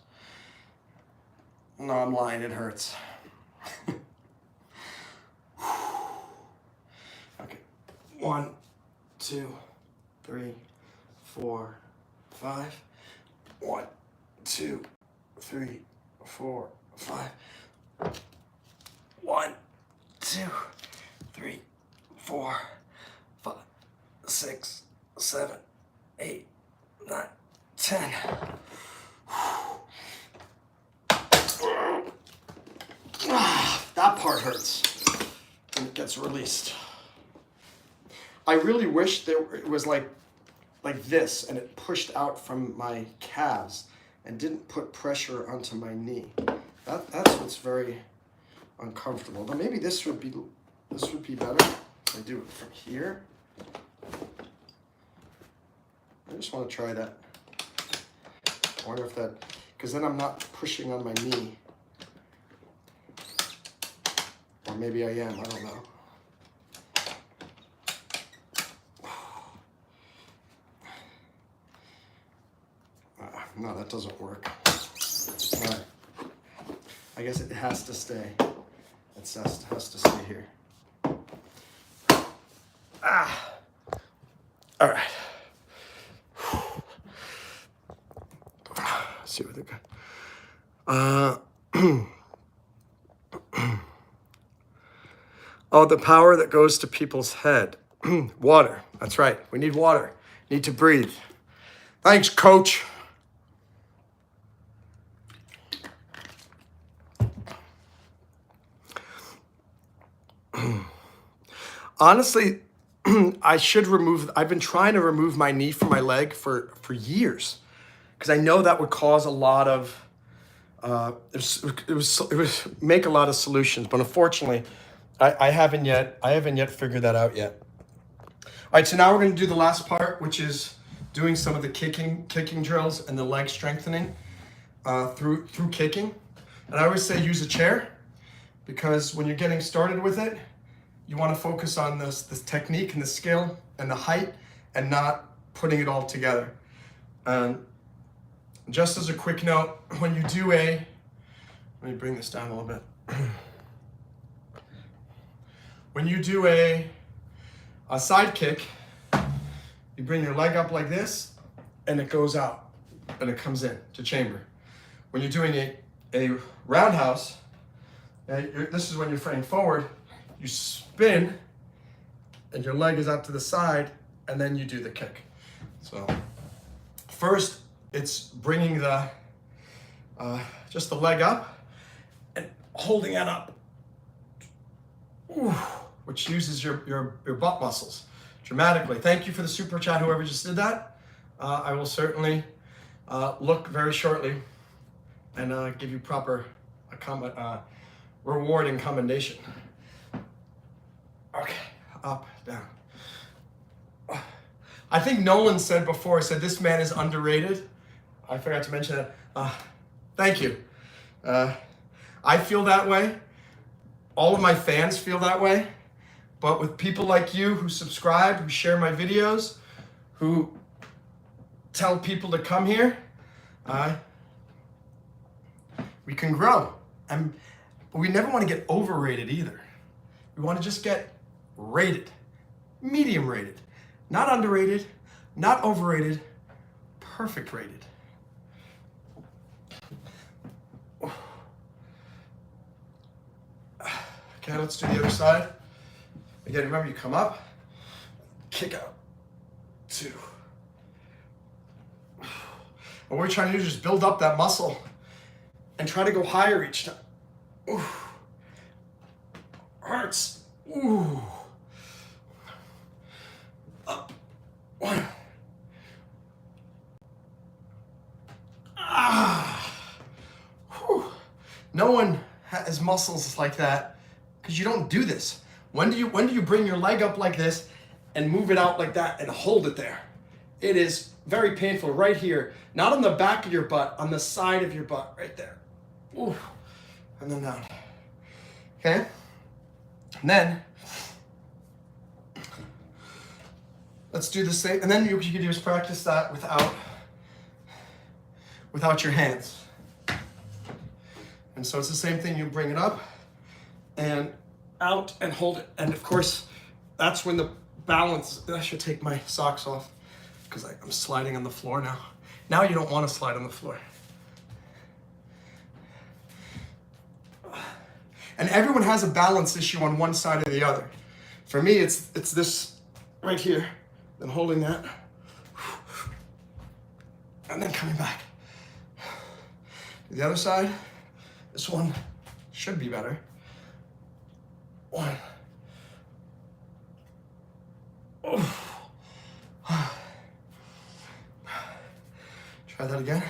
No, I'm lying, it hurts. Okay, 1, 2, 3, 4, 5. 1, 2, 3, 4, 5. 1, 2, 3, 4, 5, 6, 7, 8, 9, 10. That part hurts when it gets released. I really wish it was like this and it pushed out from my calves and didn't put pressure onto my knee. That's what's very uncomfortable. But maybe this would be better if I do it from here. I just want to try that. I wonder if that, because then I'm not pushing on my knee. Or maybe I am, I don't know. No, that doesn't work. All right. I guess it has to stay. It has to stay here. Ah. All right. Let's see what they got. Oh, the power that goes to people's head. Water. That's right. We need water. Need to breathe. Thanks, coach. Honestly, I've been trying to remove my knee from my leg for years because I know that would cause a lot of, it would make a lot of solutions, but unfortunately, I haven't yet figured that out yet. All right, so now we're going to do the last part, which is doing some of the kicking drills and the leg strengthening through kicking. And I always say use a chair because when you're getting started with it, you want to focus on this technique and the skill and the height and not putting it all together. Just as a quick note, when you do let me bring this down a little bit. When you do a side kick, you bring your leg up like this and it goes out and it comes in to chamber. When you're doing a roundhouse, this is when you're fraying forward, you spin and your leg is out to the side and then you do the kick. So first it's bringing just the leg up and holding it up, which uses your butt muscles dramatically. Thank you for the super chat, whoever just did that. I will certainly look very shortly and give you proper reward and commendation. Okay, up, down. I think Nolan said before, this man is underrated. I forgot to mention that. Thank you. I feel that way. All of my fans feel that way. But with people like you who subscribe, who share my videos, who tell people to come here, we can grow. But we never want to get overrated either. We want to just get rated, medium rated, not underrated, not overrated, perfect rated. Okay, let's do the other side. Again, remember you come up, kick out, 2. What we're trying to do is just build up that muscle and try to go higher each time. Ooh. Hurts. Ooh. Up. 1. Ah. Whew. No one has muscles like that because you don't do this. When do you bring your leg up like this and move it out like that and hold it there? It is very painful right here, not on the back of your butt, on the side of your butt, right there. Ooh. And then down. Okay? And then, let's do the same. And then you can just practice that without your hands. And so it's the same thing. You bring it up and out and hold it. And of course, that's when the balance, I should take my socks off because I'm sliding on the floor now. Now you don't want to slide on the floor. And everyone has a balance issue on one side or the other. For me, it's this right here, then holding that, and then coming back. The other side, this one should be better. One. Try that again.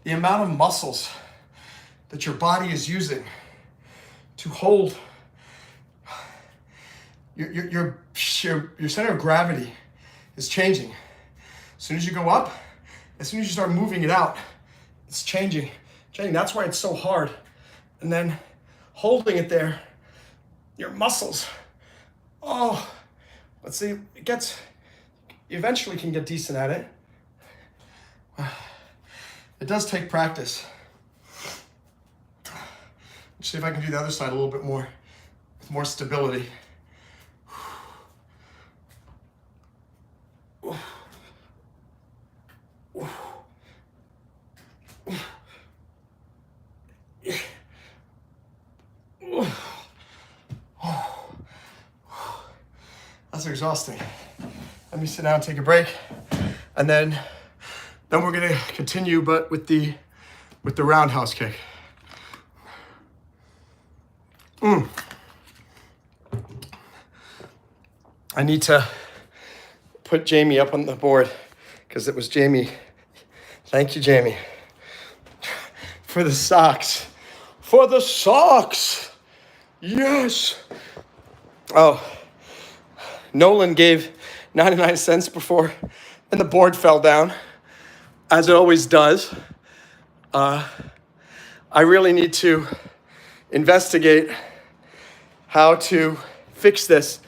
The amount of muscles that your body is using to hold your center of gravity is changing. As soon as you go up, as soon as you start moving it out, it's changing. That's why it's so hard. And then holding it there, your muscles, let's see, you eventually can get decent at it. It does take practice. Let's see if I can do the other side a little bit more, with more stability. That's exhausting. Let me sit down and take a break. And then we're gonna continue, but with the roundhouse kick. I need to put Jamie up on the board because it was Jamie. Thank you, Jamie, for the socks. For the socks! Yes! Oh, Nolan gave 99 cents before, and the board fell down, as it always does. I really need to investigate how to fix this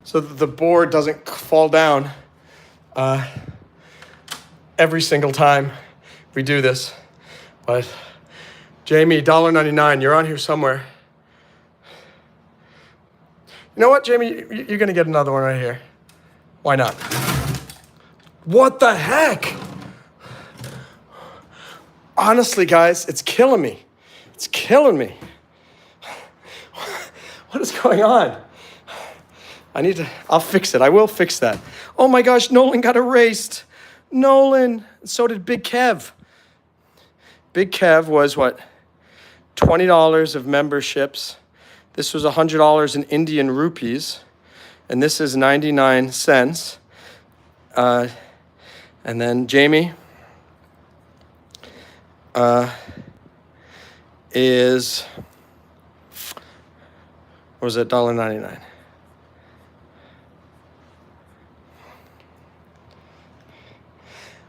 so that the board doesn't fall down every single time we do this. But Jamie, $1.99, you're on here somewhere. You know what, Jamie? You're gonna get another one right here. Why not? What the heck? Honestly, guys, it's killing me. It's killing me. What is going on? I'll fix it. I will fix that. Oh my gosh, Nolan got erased. Nolan, so did Big Kev. Big Kev was what? $20 of memberships. This was $100 in Indian rupees. And this is 99 cents. And then Jamie is, what was it, $1.99.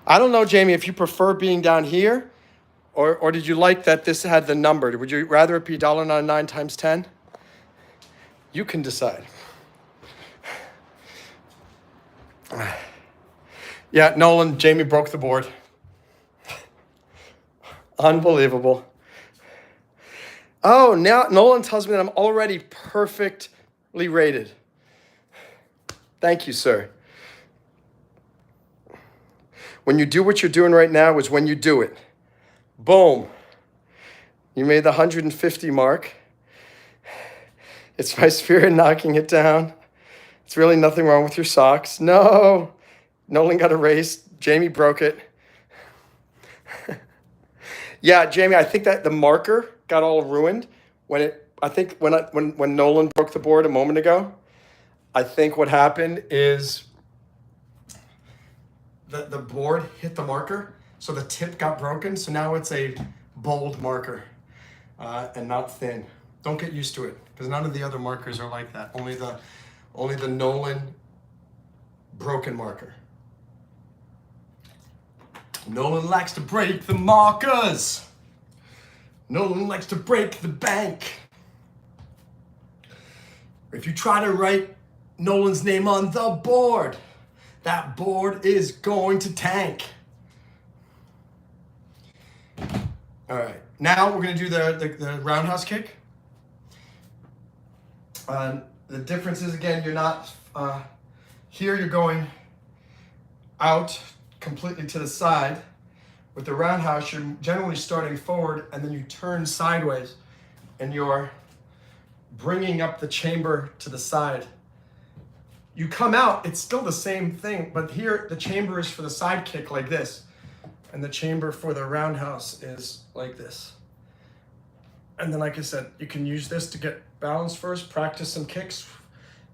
I don't know, Jamie, if you prefer being down here, or did you like that this had the number? Would you rather it be $1.99 times 10? You can decide. Yeah, Nolan, Jamie broke the board. Unbelievable. Oh, now Nolan tells me that I'm already perfectly rated. Thank you, sir. When you do what you're doing right now is when you do it. Boom. You made the 150 mark. It's my spirit knocking it down. It's really nothing wrong with your socks. No. Nolan got erased. Jamie broke it. Yeah, Jamie, I think that the marker got all ruined when Nolan broke the board a moment ago. I think what happened is the board hit the marker, so the tip got broken. So now it's a bold marker and not thin. Don't get used to it because none of the other markers are like that. Only only the Nolan broken marker. Nolan likes to break the markers. Nolan likes to break the bank. If you try to write Nolan's name on the board, that board is going to tank. All right, now we're gonna do the roundhouse kick. The difference is, again, you're not, here you're going out completely to the side. With the roundhouse, you're generally starting forward and then you turn sideways and you're bringing up the chamber to the side. You come out, it's still the same thing, but here the chamber is for the side kick like this, and the chamber for the roundhouse is like this. And then, like I said, you can use this to get balance first, practice some kicks,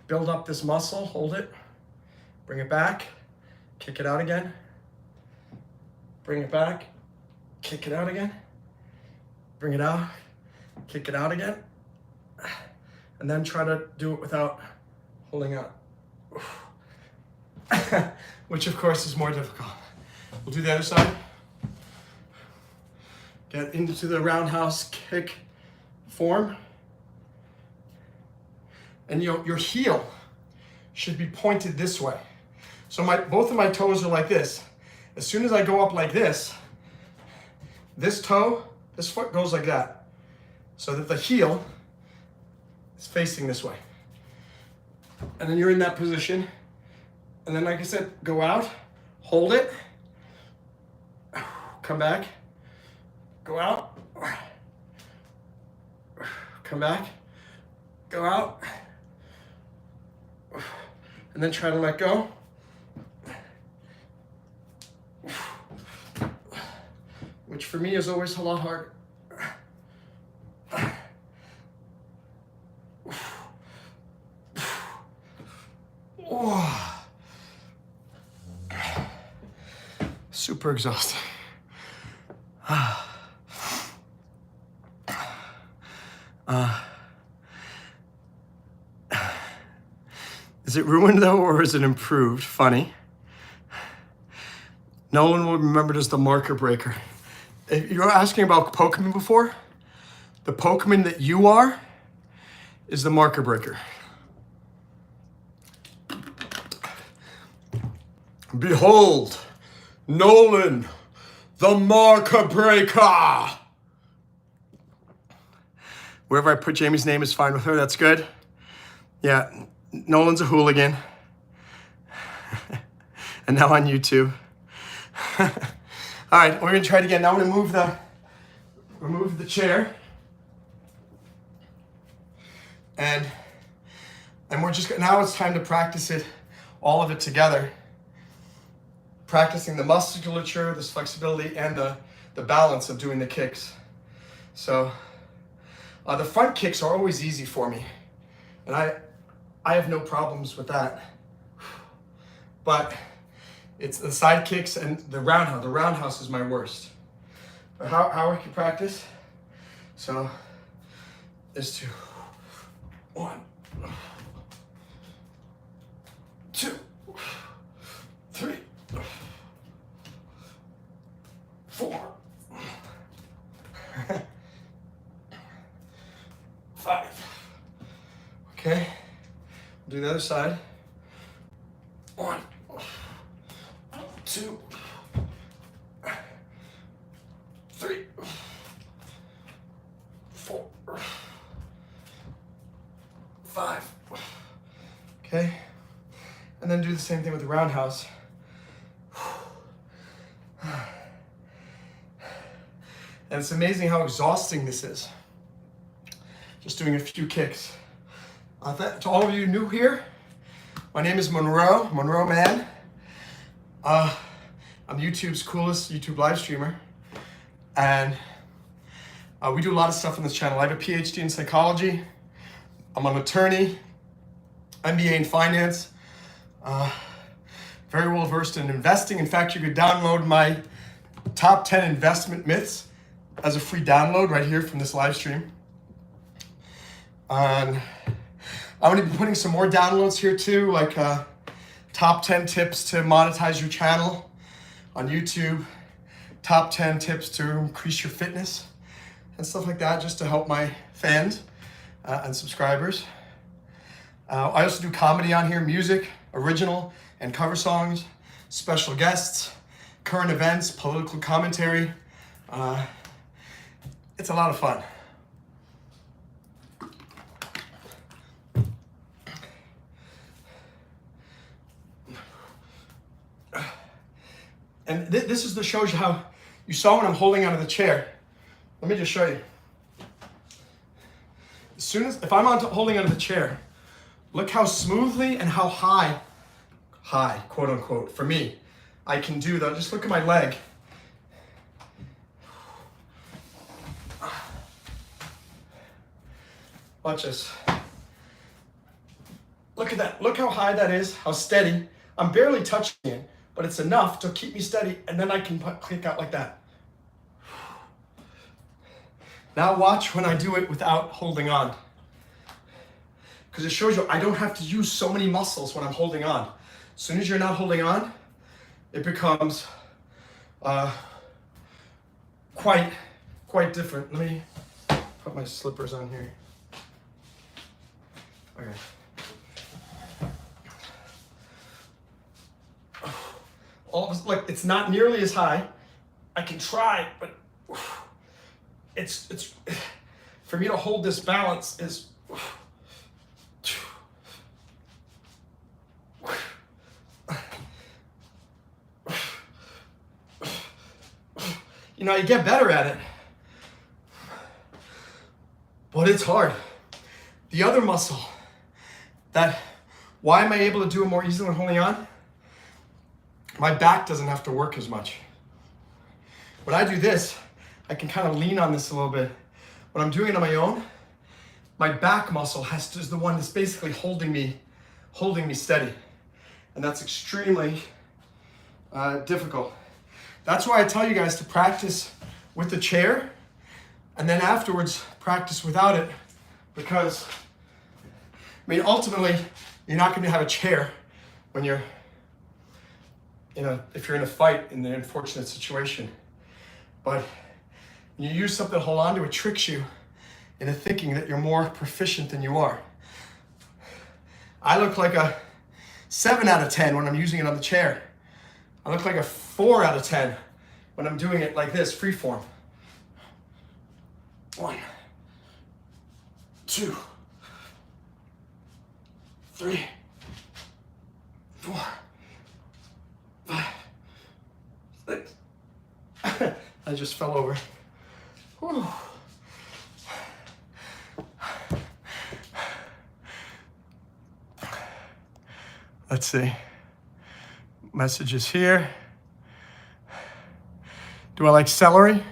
build up this muscle, hold it, bring it back, kick it out again, bring it back, kick it out again, bring it out, kick it out again, and then try to do it without holding out. Which of course is more difficult. We'll do the other side. Get into the roundhouse kick form. And your heel should be pointed this way. So both of my toes are like this. As soon as I go up like this toe, this foot goes like that. So that the heel is facing this way. And then you're in that position. And then, like I said, go out, hold it, come back, go out, come back, go out, and then try to let go. Which for me is always a lot harder. Super exhausting. Is it ruined though, or is it improved? Funny. No one will remember it as the marker breaker. If you were asking about Pokemon before, the Pokemon that you are is the marker breaker. Behold, Nolan, the marker breaker. Wherever I put Jamie's name is fine with her, that's good. Yeah, Nolan's a hooligan. And now on YouTube. All right, we're gonna try it again. Now I'm gonna remove the chair. And we're just, now it's time to practice it, all of it together. Practicing the musculature, this flexibility, and the balance of doing the kicks. So the front kicks are always easy for me. And I have no problems with that. But it's the side kicks and the roundhouse. The roundhouse is my worst. But how I can practice? So there's 2. 1, 2, 3, 4, 5. Okay, do the other side. 1, 2, 3, 4, 5. Okay, and then do the same thing with the roundhouse. And it's amazing how exhausting this is. Just doing a few kicks. To all of you new here, my name is Monroe Mann. I'm YouTube's coolest YouTube live streamer. And we do a lot of stuff on this channel. I have a PhD in psychology. I'm an attorney, MBA in finance, very well versed in investing. In fact, you could download my top 10 investment myths as a free download right here from this live stream. And I'm going to be putting some more downloads here too, like top 10 tips to monetize your channel on YouTube, top 10 tips to increase your fitness and stuff like that, just to help my fans and subscribers. I also do comedy on here, music, original and cover songs, special guests, current events, political commentary. It's a lot of fun. And this is the shows you how you saw when I'm holding onto the chair. Let me just show you. As soon as, if I'm holding onto the chair, look how smoothly and how high, quote unquote, for me, I can do that. Just look at my leg. Watch this. Look at that. Look how high that is, how steady. I'm barely touching it, but it's enough to keep me steady, and then I can click out like that. Now watch when I do it without holding on. Because it shows you I don't have to use so many muscles when I'm holding on. As soon as you're not holding on, it becomes quite different. Let me put my slippers on here. Okay. All of a, like, it's not nearly as high. I can try, but it's for me to hold this balance is. You know, you get better at it, but it's hard. The other muscle why am I able to do it more easily when holding on? My back doesn't have to work as much. When I do this, I can kind of lean on this a little bit. When I'm doing it on my own, my back muscle is the one that's basically holding me steady. And that's extremely difficult. That's why I tell you guys to practice with the chair and then afterwards practice without it, because ultimately you're not going to have a chair when you're if you're in a fight in an unfortunate situation. But when you use something to hold on to, it tricks you into thinking that you're more proficient than you are. I look like a 7 out of 10 when I'm using it on the chair. I look like a 4 out of 10 when I'm doing it like this, free form. 1, 2, 3, 4, 5, 6. I just fell over. Whew. Let's see. Messages here. Do I like celery?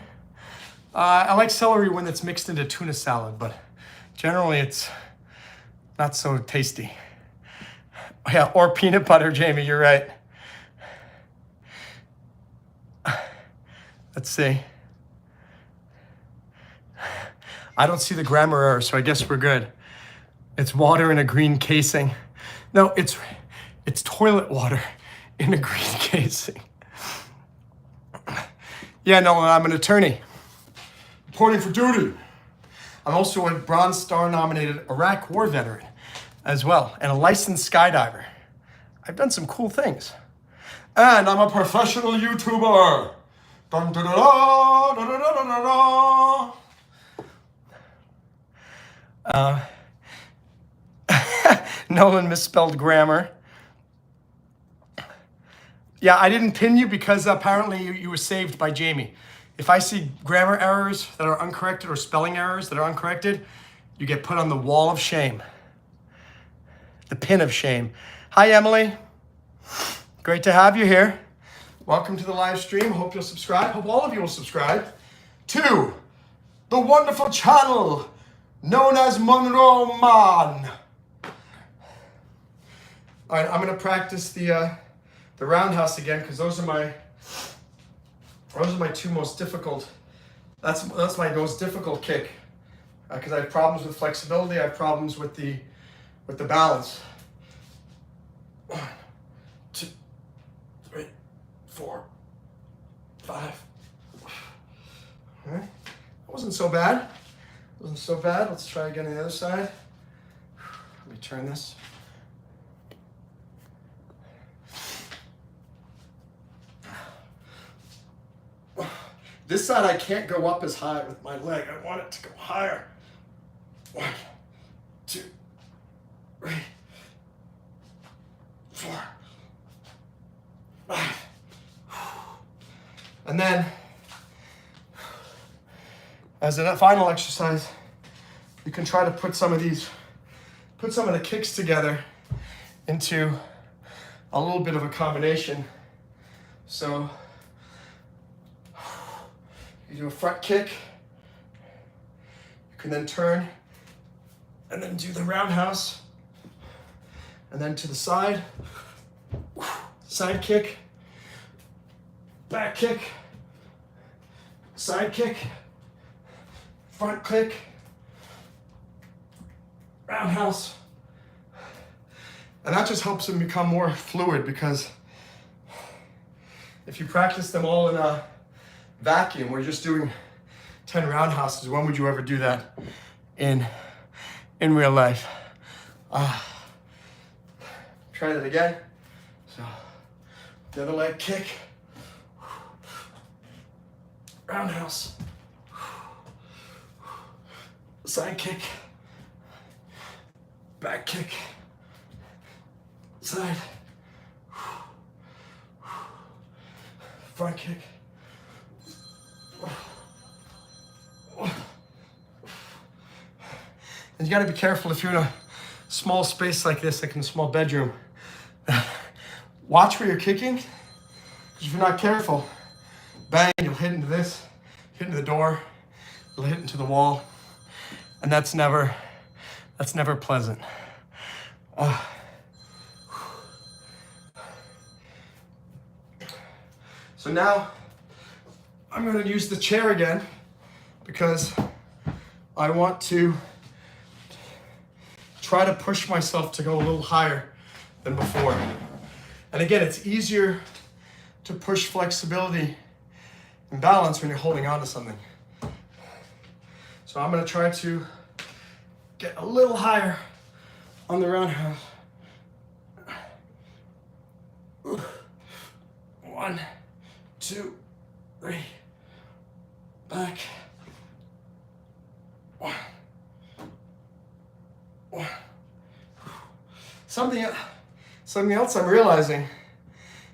I like celery when it's mixed into tuna salad, but generally it's not so tasty. Yeah, or peanut butter, Jamie, you're right. Let's see. I don't see the grammar error, so I guess we're good. It's water in a green casing. No, it's toilet water in a green casing. Yeah, no, I'm an attorney. Reporting for duty. I'm also a Bronze Star nominated Iraq war veteran as well, and a licensed skydiver. I've done some cool things. And I'm a professional YouTuber. Dun, dun, dun, dun, dun, dun, dun, dun, dun. Nolan misspelled grammar. Yeah, I didn't pin you because apparently you were saved by Jamie. If I see grammar errors that are uncorrected or spelling errors that are uncorrected, you get put on the wall of shame. The pin of shame. Hi, Emily. Great to have you here. Welcome to the live stream. Hope you'll subscribe. Hope all of you will subscribe to the wonderful channel known as Monroe Mann. All right, I'm going to practice the roundhouse again because those are my two most difficult. That's my most difficult kick because I have problems with flexibility. I have problems with the with the balance. 1, 2, 3, 4, 5. All right, that wasn't so bad. Wasn't so bad. Let's try again on the other side. Let me turn this. This side I can't go up as high with my leg. I want it to go higher. 1, 2, 3, 4, 5. And then, as a final exercise, you can try to put some of the kicks together into a little bit of a combination. So you do a front kick, you can then turn and then do the roundhouse, and then to the side, side kick, back kick, side kick, front kick, roundhouse. And that just helps them become more fluid, because if you practice them all in a vacuum, we're just doing 10 roundhouses. When would you ever do that in real life? Try that again. So the other leg kick, roundhouse, side kick, back kick, side, front kick. And you got to be careful if you're in a small space like this, like in a small bedroom. Watch where you're kicking, because if you're not careful, bang, you'll hit into this, hit into the door, you'll hit into the wall, and that's never pleasant. So now I'm going to use the chair again, because I want to try to push myself to go a little higher than before. And again, it's easier to push flexibility and balance when you're holding on to something. So I'm going to try to get a little higher on the roundhouse. 1, 2, 3, back. 1. Something else I'm realizing,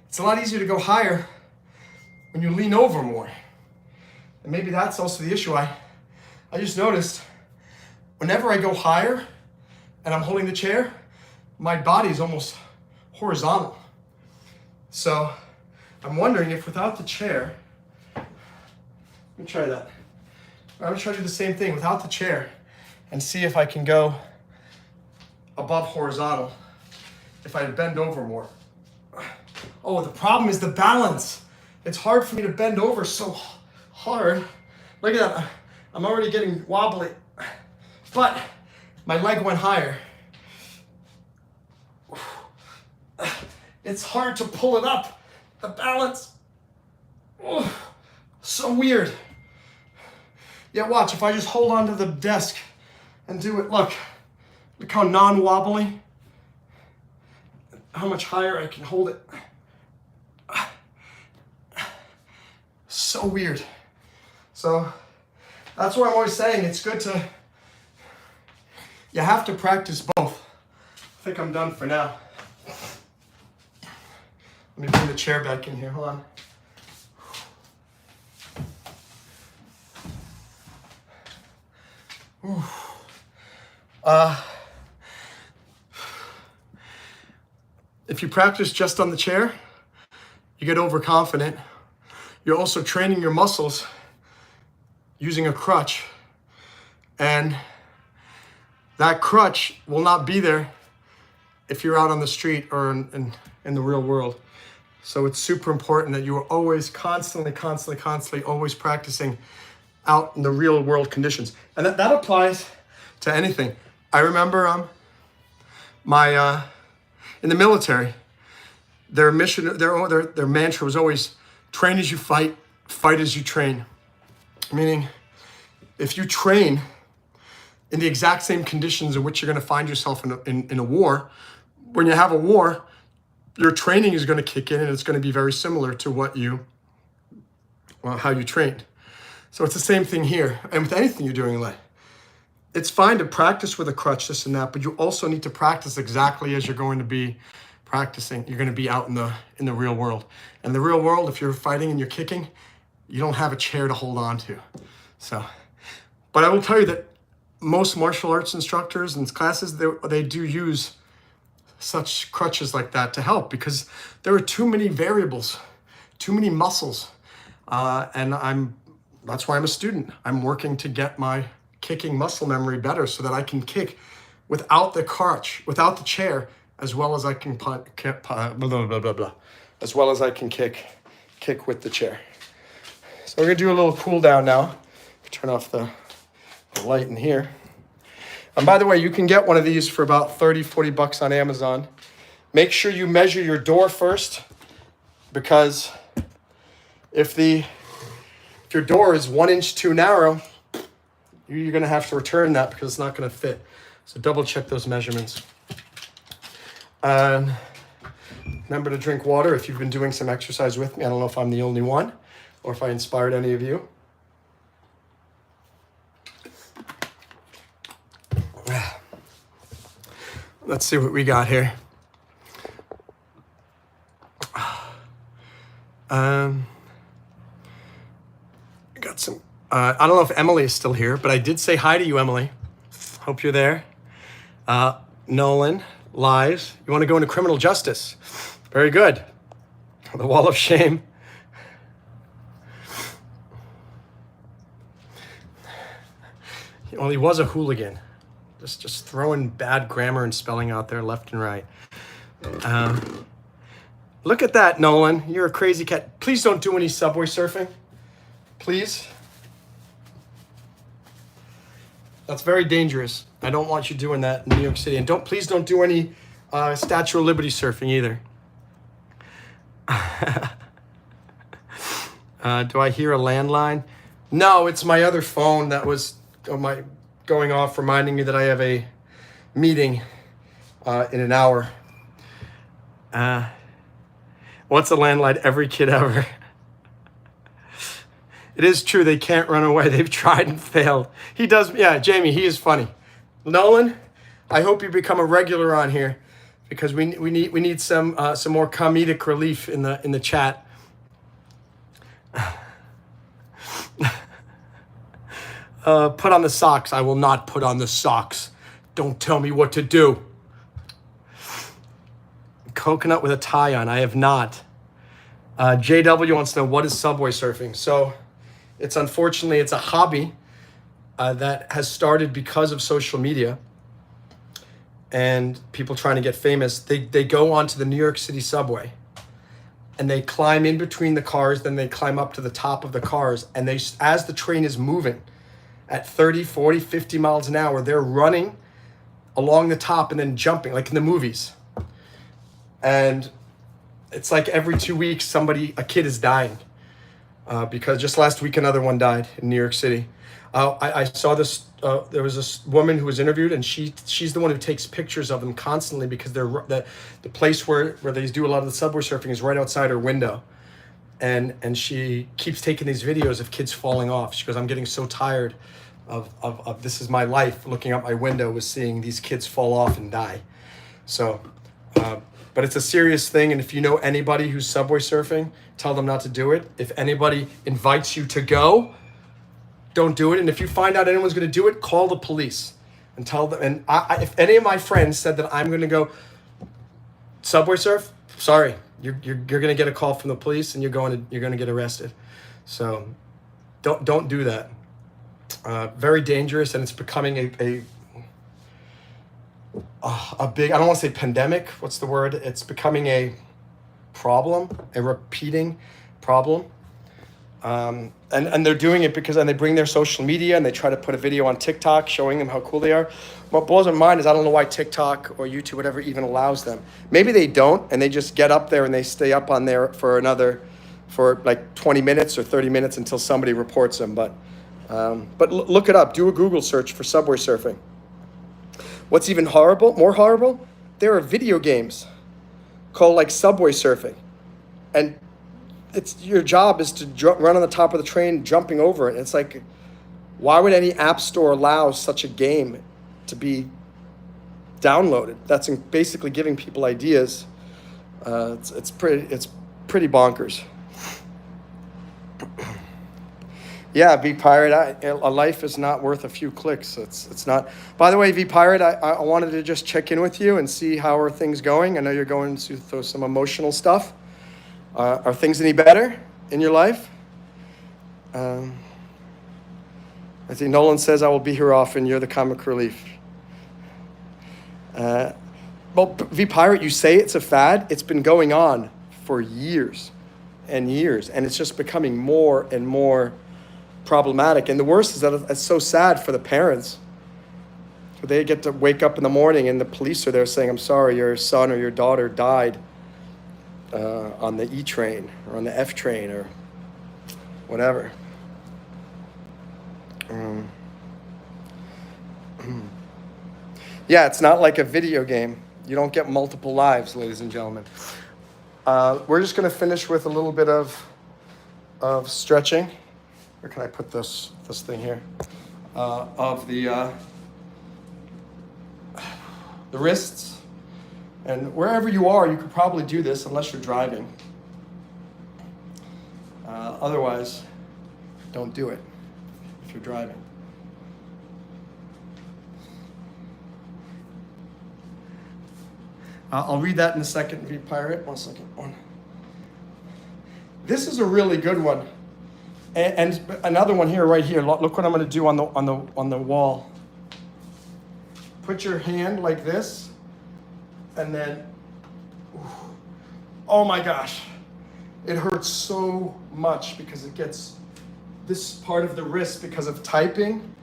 it's a lot easier to go higher when you lean over more. And maybe that's also the issue. I just noticed whenever I go higher and I'm holding the chair, my body is almost horizontal. So I'm wondering if without the chair, let me try that. I'm gonna try to do the same thing without the chair and see if I can go above horizontal if I bend over more. Oh, the problem is the balance. It's hard for me to bend over so hard. Look at that, I'm already getting wobbly, but my leg went higher. It's hard to pull it up, the balance. Oh, so weird. Yeah, watch, if I just hold onto the desk and do it, look how non-wobbly, how much higher I can hold it. So weird. So that's why I'm always saying it's good to, you have to practice both. I think I'm done for now. Let me bring the chair back in here, hold on. If you practice just on the chair, you get overconfident. You're also training your muscles using a crutch, and that crutch will not be there if you're out on the street or in the real world. So it's super important that you are always constantly always practicing out in the real world conditions. And that applies to anything. I remember In the military, their mission, their mantra was always train as you fight, fight as you train. Meaning, if you train in the exact same conditions in which you're going to find yourself in a war, when you have a war, your training is going to kick in, and it's going to be very similar to how you trained. So it's the same thing here, and with anything you're doing in life. It's fine to practice with a crutch, this and that, but you also need to practice exactly as you're going to be practicing. You're going to be out in the real world. And in the real world, if you're fighting and you're kicking, you don't have a chair to hold on to. So, but I will tell you that most martial arts instructors and classes, they do use such crutches like that to help, because there are too many variables, too many muscles. And that's why I'm a student. I'm working to get my kicking muscle memory better so that I can kick without the crutch, without the chair, as well as I can as well as I can kick with the chair. So we're gonna do a little cool down now. Turn off the light in here. And by the way, you can get one of these for about 30, 40 bucks on Amazon. Make sure you measure your door first, because if your door is 1 inch too narrow, you're gonna have to return that because it's not gonna fit. So double check those measurements. And remember to drink water if you've been doing some exercise with me. I don't know if I'm the only one or if I inspired any of you. Let's see what we got here. Got some, I don't know if Emily is still here, but I did say hi to you, Emily. Hope you're there. Nolan, lies. You want to go into criminal justice? Very good. The wall of shame. Well, he was a hooligan. Just throwing bad grammar and spelling out there left and right. Look at that, Nolan. You're a crazy cat. Please don't do any subway surfing. Please. That's very dangerous. I don't want you doing that in New York City. And please don't do any Statue of Liberty surfing either. Do I hear a landline? No, it's my other phone that was going off, reminding me that I have a meeting in an hour. What's a landline? Every kid ever. It is true, they can't run away. They've tried and failed. He does, yeah, Jamie, he is funny. Nolan, I hope you become a regular on here, because we need some more comedic relief in the chat. Put on the socks. I will not put on the socks. Don't tell me what to do. Coconut with a tie on. I have not. JW wants to know, what is subway surfing? So unfortunately, it's a hobby that has started because of social media and people trying to get famous. They go onto the New York City subway and they climb in between the cars, then they climb up to the top of the cars, and as the train is moving at 30, 40, 50 miles an hour, they're running along the top and then jumping, like in the movies. And it's like every 2 weeks, a kid is dying. Because just last week, another one died in New York City. I saw this, there was this woman who was interviewed, and she's the one who takes pictures of them constantly, because the place where they do a lot of the subway surfing is right outside her window. And she keeps taking these videos of kids falling off. She goes, I'm getting so tired of this is my life, looking out my window, was seeing these kids fall off and die. So, but it's a serious thing, and if you know anybody who's subway surfing, tell them not to do it. If anybody invites you to go, don't do it. And if you find out anyone's going to do it, call the police and tell them. And if any of my friends said that I'm going to go subway surf, sorry, you're going to get a call from the police, and you're going to get arrested. So don't do that. Very dangerous, and it's becoming a big, I don't want to say pandemic. What's the word? It's becoming a problem, a repeating problem. And they're doing it because then they bring their social media and they try to put a video on TikTok showing them how cool they are. What blows my mind is I don't know why TikTok or YouTube, whatever, even allows them. Maybe they don't, and they just get up there and they stay up on there for like 20 minutes or 30 minutes until somebody reports them. But look it up. Do a Google search for subway surfing. What's even more horrible, there are video games called like subway surfing. And it's your job is to run on the top of the train, jumping over it. It's like, why would any app store allow such a game to be downloaded? That's basically giving people ideas. It's pretty bonkers. Yeah, V Pirate, a life is not worth a few clicks. It's not. By the way, V Pirate, I wanted to just check in with you and see how are things going. I know you're going through some emotional stuff. Are things any better in your life? I think Nolan says, I will be here often. You're the comic relief. Well, V Pirate, you say it's a fad. It's been going on for years and years, and it's just becoming more and more problematic. And the worst is that it's so sad for the parents. They get to wake up in the morning and the police are there saying, I'm sorry, your son or your daughter died on the E train or on the F train or whatever. Yeah, it's not like a video game. You don't get multiple lives, ladies and gentlemen. We're just going to finish with a little bit of stretching. Where can I put this thing here? Of the wrists. And wherever you are, you could probably do this unless you're driving. Otherwise, don't do it if you're driving. I'll read that in a second, V Pirate. 1 second. This is a really good one. And another one here, right here. Look what I'm going to do on the wall. Put your hand like this, and then, oh my gosh, it hurts so much because it gets this part of the wrist because of typing,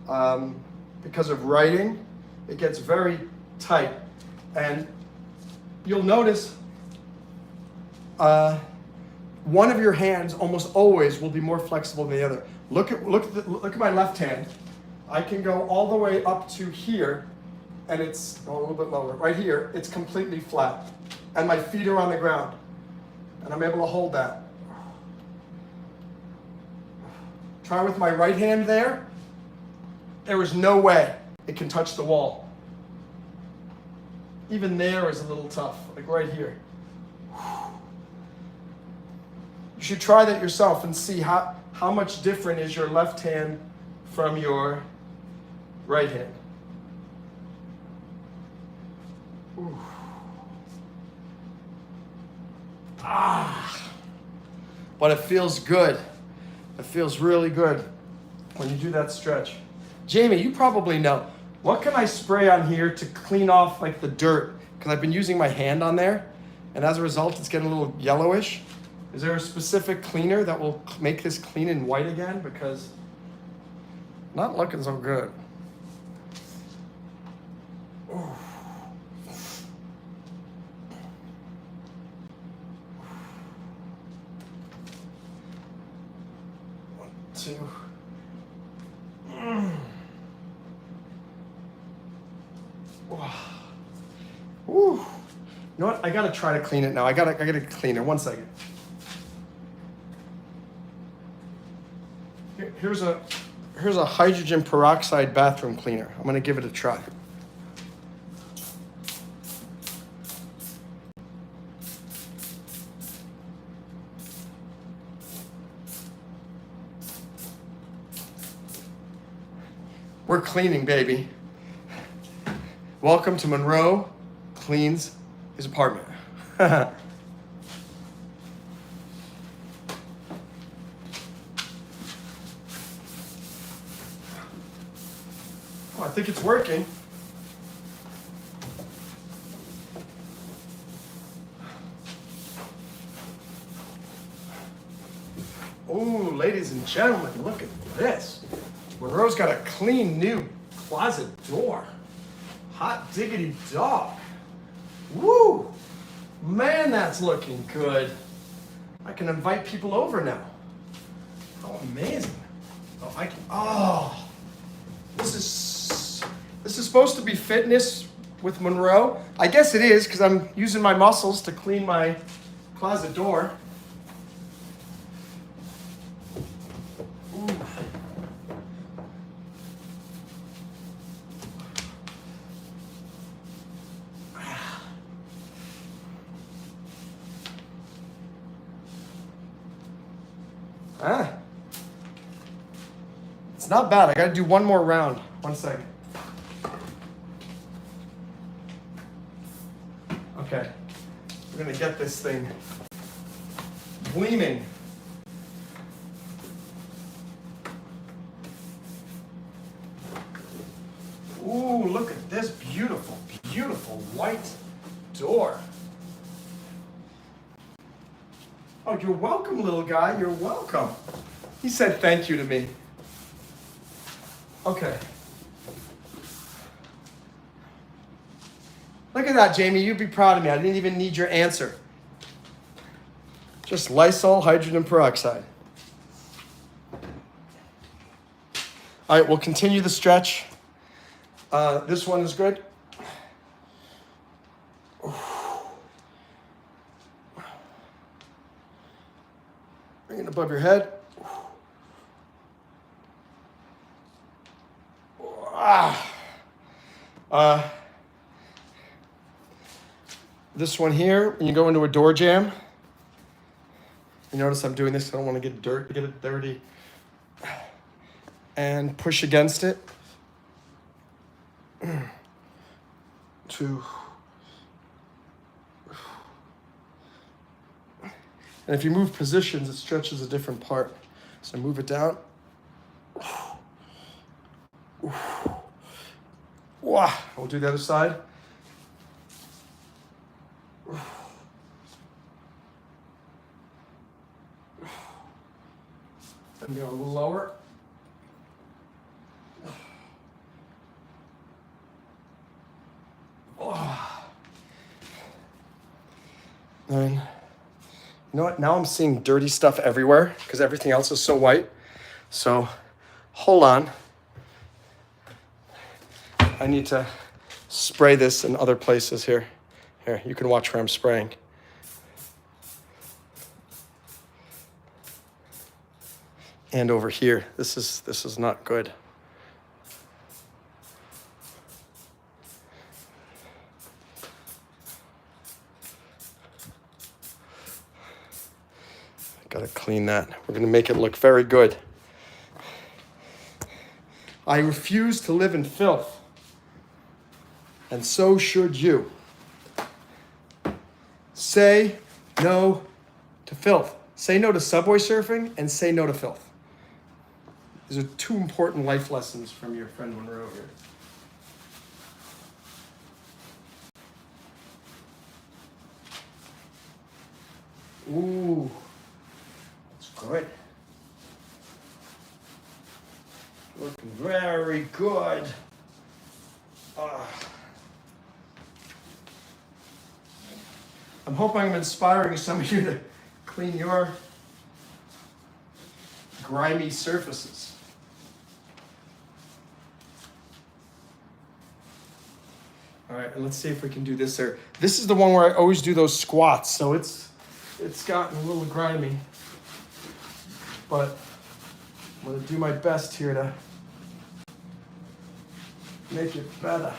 because of writing. It gets very tight, and you'll notice one of your hands almost always will be more flexible than the other. Look at my left hand. I can go all the way up to here, and it's a little bit lower. Right here, it's completely flat, and my feet are on the ground, and I'm able to hold that. Try with my right hand there. There is no way it can touch the wall. Even there is a little tough, like right here. You should try that yourself and see how much different is your left hand from your right hand. Ooh. But it feels good. It feels really good when you do that stretch. Jamie, you probably know. What can I spray on here to clean off like the dirt? Because I've been using my hand on there, and as a result, it's getting a little yellowish. Is there a specific cleaner that will make this clean and white again? Because not looking so good. Ooh. 1, 2. Ooh. You know what? I gotta try to clean it now. I gotta clean it. 1 second. Here's a hydrogen peroxide bathroom cleaner. I'm gonna give it a try. We're cleaning, baby. Welcome to Monroe cleans his apartment. Oh, I think it's working. Ooh. gentlemen, look at this. Monroe's got a clean new closet door. Hot diggity dog. Woo! Man, that's looking good. I can invite people over now. How amazing. This is supposed to be fitness with Monroe. I guess it is because I'm using my muscles to clean my closet door. Ooh. It's not bad. I gotta do one more round. 1 second. Okay. We're gonna get this thing gleaming. Ooh, look at this beautiful, beautiful white door. Oh, you're welcome, little guy. You're welcome. He said thank you to me. Okay. Look at that, Jamie. You'd be proud of me. I didn't even need your answer. Just Lysol hydrogen peroxide. All right, we'll continue the stretch. This one is good. Bring it above your head. This one here, when you go into a door jam, you notice I'm doing this, I don't want to get it dirty, and push against it. Two. And if you move positions, it stretches a different part. So move it down. Wow. We'll do the other side. And go a little lower. And you know what? Now I'm seeing dirty stuff everywhere because everything else is so white. So hold on. I need to spray this in other places here. Here, you can watch where I'm spraying. And over here, this is not good. Gotta clean that. We're gonna make it look very good. I refuse to live in filth. And so should you. Say no to filth. Say no to subway surfing and say no to filth. These are two important life lessons from your friend Monroe here. Ooh, that's good. Looking very good. I'm hoping I'm inspiring some of you to clean your grimy surfaces. All right, and let's see if we can do this there. This is the one where I always do those squats, so it's gotten a little grimy, but I'm gonna do my best here to make it better.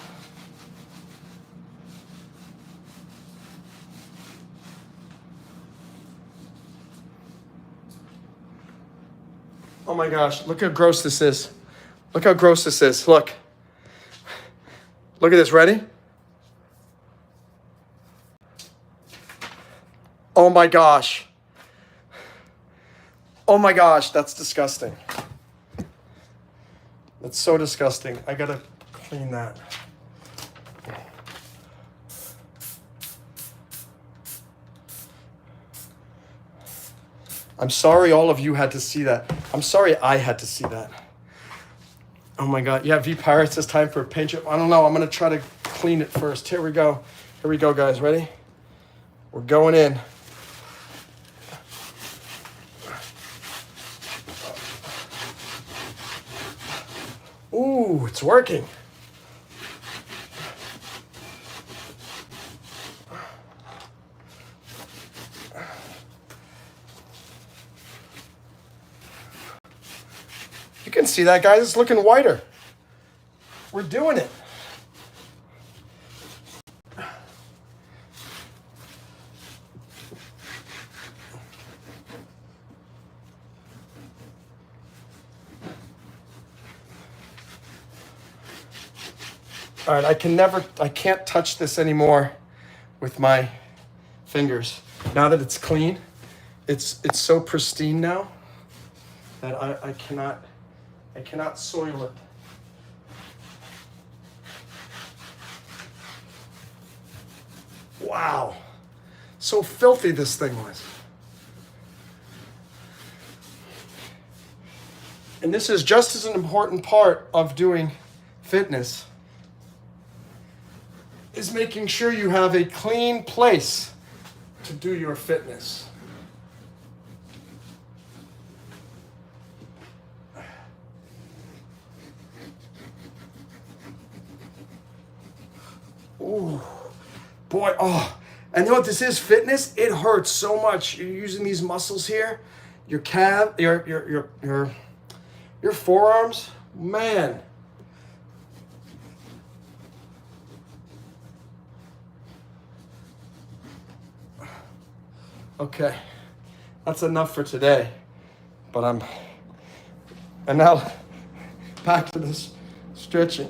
Oh my gosh, look how gross this is. Look how gross this is. Look. Look at this, ready? Oh my gosh. Oh my gosh, that's disgusting. That's so disgusting. I gotta clean that. I'm sorry all of you had to see that. I'm sorry I had to see that. Oh my God. Yeah, V Pirates, it's time for a paint job. I don't know. I'm going to try to clean it first. Here we go. Here we go, guys. Ready? We're going in. Ooh, it's working. You can see that, guys. It's looking whiter. We're doing it. All right, I can't touch this anymore with my fingers. Now that it's clean, it's so pristine now that I cannot soil it. Wow, so filthy this thing was. And this is just as an important part of doing fitness, is making sure you have a clean place to do your fitness. Ooh, boy, oh, and you know what this is, fitness? It hurts so much. You're using these muscles here, your calf, your forearms, man. Okay, that's enough for today, and now back to this stretching.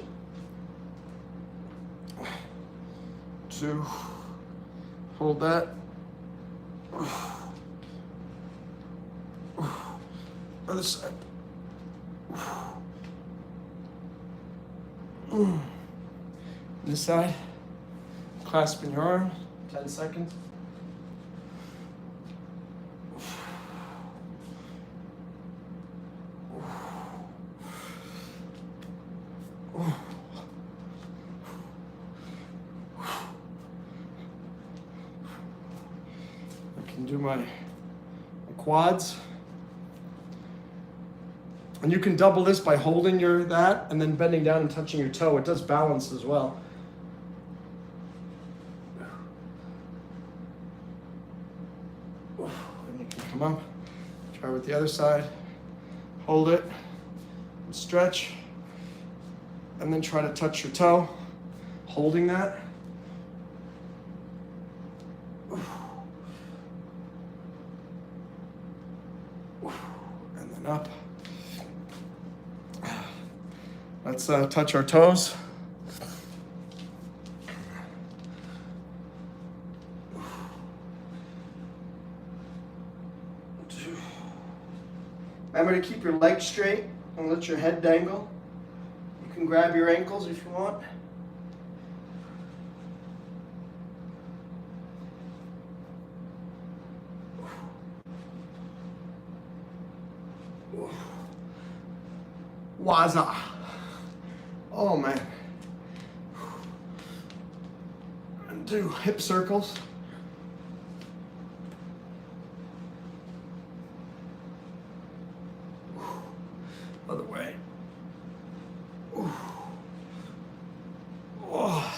2, hold that. Other side. This side, clasping your arm, 10 seconds. Do my quads, and you can double this by holding that and then bending down and touching your toe. It does balance as well. And you can come up, try with the other side, hold it, and stretch, and then try to touch your toe, holding that. Up. Let's touch our toes. Remember to keep your legs straight and let your head dangle. You can grab your ankles if you want. Waza. Oh man. And do hip circles. Other way. Oh.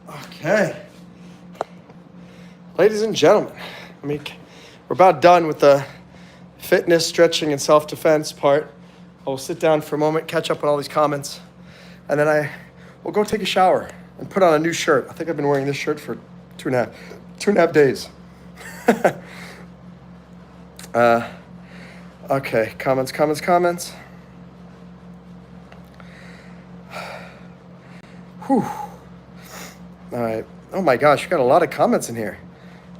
Okay. Ladies and gentlemen, we're about done with the fitness, stretching, and self-defense part. I'll sit down for a moment, catch up on all these comments, and then we'll go take a shower and put on a new shirt. I think I've been wearing this shirt for two and a half days. Okay, comments. Whew. All right. Oh my gosh, you got a lot of comments in here.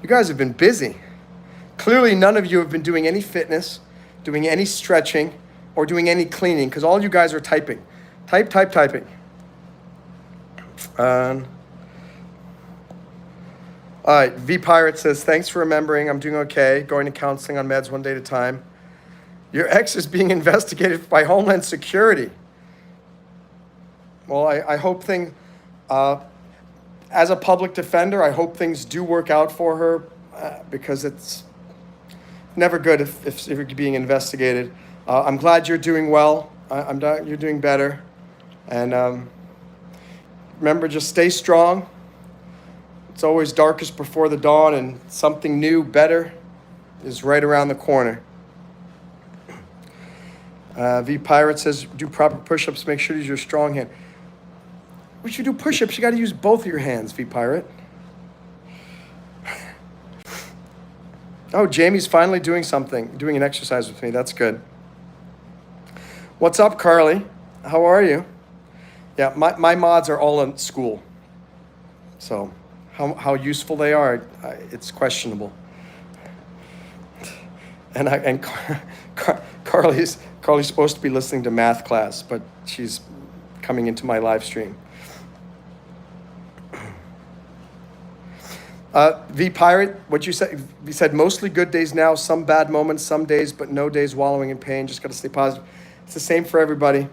You guys have been busy. Clearly, none of you have been doing any fitness, doing any stretching, or doing any cleaning, because all you guys are typing. Typing. All right, V Pirate says, thanks for remembering. I'm doing okay. Going to counseling on meds one day at a time. Your ex is being investigated by Homeland Security. Well, I hope as a public defender, I hope things do work out for her because it's never good if you're being investigated. I'm glad you're doing well. You're doing better. And remember, just stay strong. It's always darkest before the dawn, and something new, better, is right around the corner. V Pirate says, do proper push-ups. Make sure to use your strong hand. When you do push-ups, you got to use both of your hands, V Pirate. Oh, Jamie's finally doing an exercise with me. That's good. What's up, Carly? How are you? Yeah, my mods are all in school. So how useful they are, it's questionable. And Carly's supposed to be listening to math class, but she's coming into my live stream. V Pirate, what you said mostly good days now, some bad moments, some days, but no days wallowing in pain. Just got to stay positive. It's the same for everybody.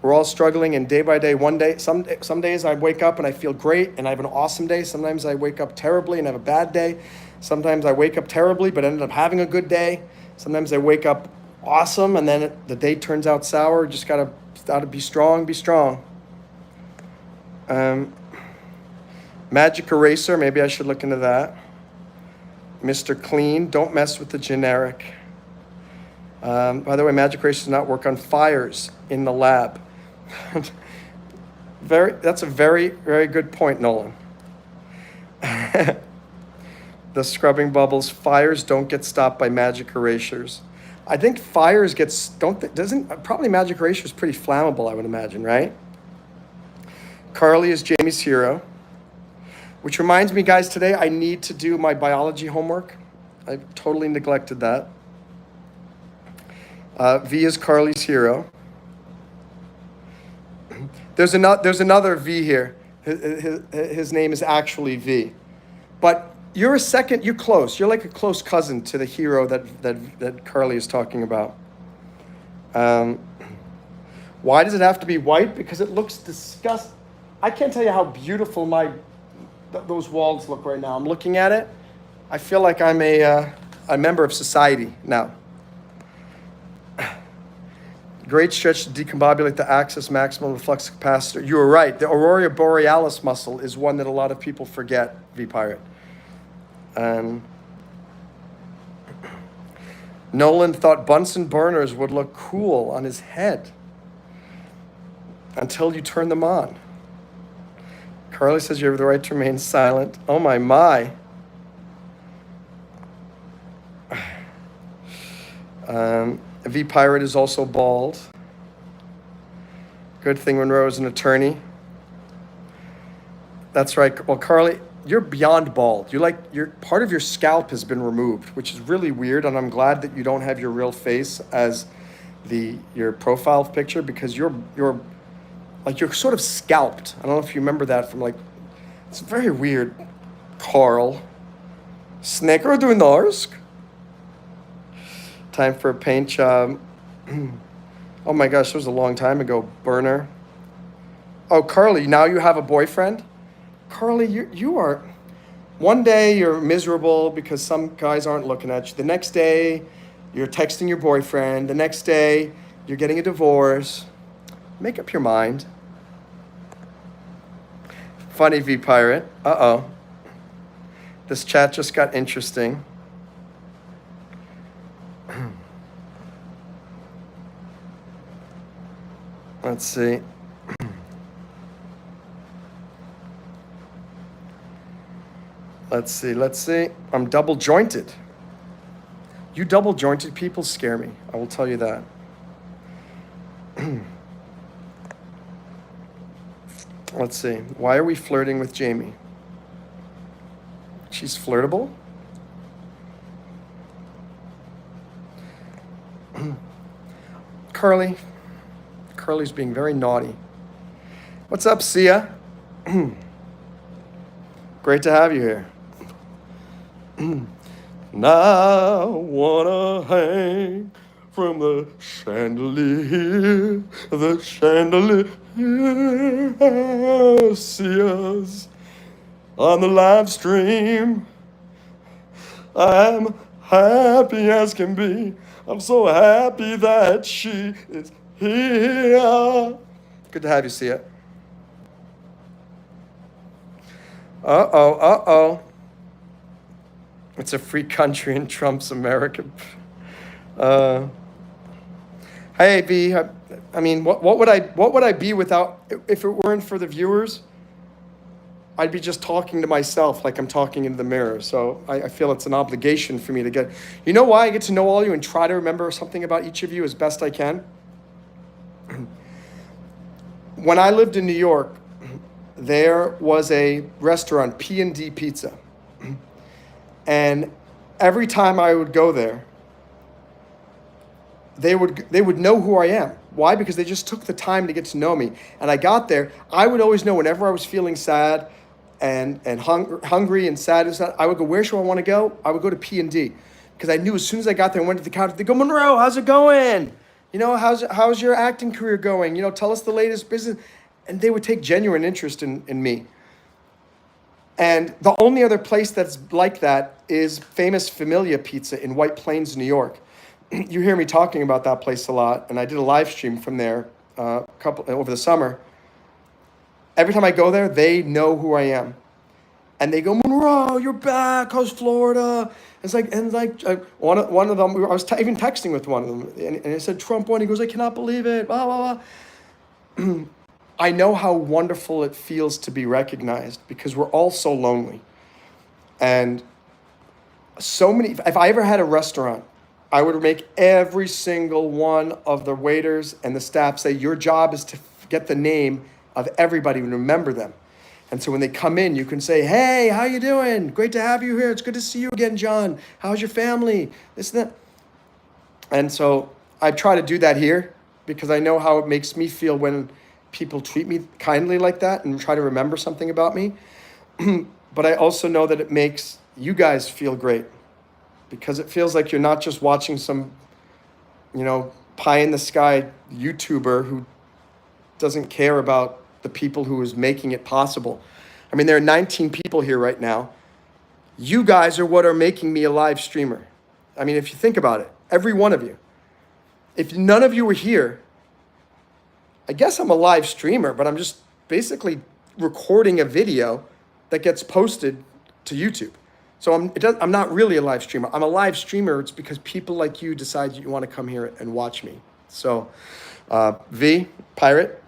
We're all struggling, and day by day, one day, some days I wake up and I feel great and I have an awesome day. Sometimes I wake up terribly and have a bad day. Sometimes I wake up terribly but ended up having a good day. Sometimes I wake up awesome and then the day turns out sour. Just gotta be strong, Magic Eraser, maybe I should look into that. Mr. Clean, don't mess with the generic. By the way, Magic Eraser does not work on fires in the lab. That's a very, very good point, Nolan. The scrubbing bubbles, fires don't get stopped by magic erasers. I think fires probably magic eraser is pretty flammable, I would imagine, right? Carly is Jamie's hero. Which reminds me, guys, today I need to do my biology homework. I totally neglected that. V is Carly's hero. There's another V here. His name is actually V. But you're close. You're like a close cousin to the hero that Carly is talking about. Why does it have to be white? Because it looks disgusting. I can't tell you how beautiful those walls look right now. I'm looking at it. I feel like I'm a member of society now. Great stretch to decombobulate the axis maximum of the flux capacitor. You were right. The aurora borealis muscle is one that a lot of people forget, V-Pirate. Nolan thought Bunsen burners would look cool on his head until you turn them on. Carly says you have the right to remain silent. Oh, my. V-Pirate is also bald. Good thing Monroe is an attorney. That's right. Well, Carly, you're beyond bald. Part of your scalp has been removed, which is really weird, and I'm glad that you don't have your real face as your profile picture, because you're sort of scalped. I don't know if you remember that from it's very weird. Carl. Snaker du norsk. Time for a paint job. Oh my gosh, that was a long time ago. Burner. Oh, Carly, now you have a boyfriend? Carly, you are... One day you're miserable because some guys aren't looking at you. The next day, you're texting your boyfriend. The next day, you're getting a divorce. Make up your mind. Funny V-Pirate. Uh-oh. This chat just got interesting. Let's see. Let's see. I'm double jointed. You double jointed people scare me. I will tell you that. Let's see. Why are we flirting with Jamie? She's flirtable? Carly's being very naughty. What's up, Sia? Great to have you here. And I wanna hang from the chandelier, see us on the live stream. I'm happy as can be. I'm so happy that she is here. Good to have you, Sia. Uh-oh. It's a free country in Trump's America. Uh, hey, V. I mean, what would I be without, if it weren't for the viewers? I'd be just talking to myself like I'm talking into the mirror. So I feel it's an obligation for me to get. You know why I get to know all of you and try to remember something about each of you as best I can? When I lived in New York, there was a restaurant, P&D Pizza. And every time I would go there, they would know who I am. Why? Because they just took the time to get to know me. And I got there, I would always know whenever I was feeling sad and hungry and sad, I would go, where should I want to go? I would go to P&D. Because I knew as soon as I got there and went to the counter, they go, Monroe, how's it going? You know, how's your acting career going? You know, tell us the latest business. And they would take genuine interest in me. And the only other place that's like that is famous Familia Pizza in White Plains, New York. You hear me talking about that place a lot, and I did a live stream from there over the summer. Every time I go there, they know who I am, and they go, Monroe, you're back. How's Florida? One of them. I was even texting with one of them, and it said Trump won. He goes, I cannot believe it. Blah blah blah. I know how wonderful it feels to be recognized because we're all so lonely, and so many. If I ever had a restaurant, I would make every single one of the waiters and the staff say, your job is to get the name of everybody and remember them. And so when they come in, you can say, hey, how you doing? Great to have you here. It's good to see you again, John. How's your family? This and that. And so I try to do that here because I know how it makes me feel when people treat me kindly like that and try to remember something about me. But I also know that it makes you guys feel great. Because it feels like you're not just watching some, pie in the sky YouTuber who doesn't care about the people who is making it possible. I mean, there are 19 people here right now. You guys are what are making me a live streamer. I mean, if you think about it, every one of you. If none of you were here, I guess I'm a live streamer, but I'm just basically recording a video that gets posted to YouTube. So I'm not really a live streamer. I'm a live streamer. It's because people like you decide you want to come here and watch me. So, V, Pirate,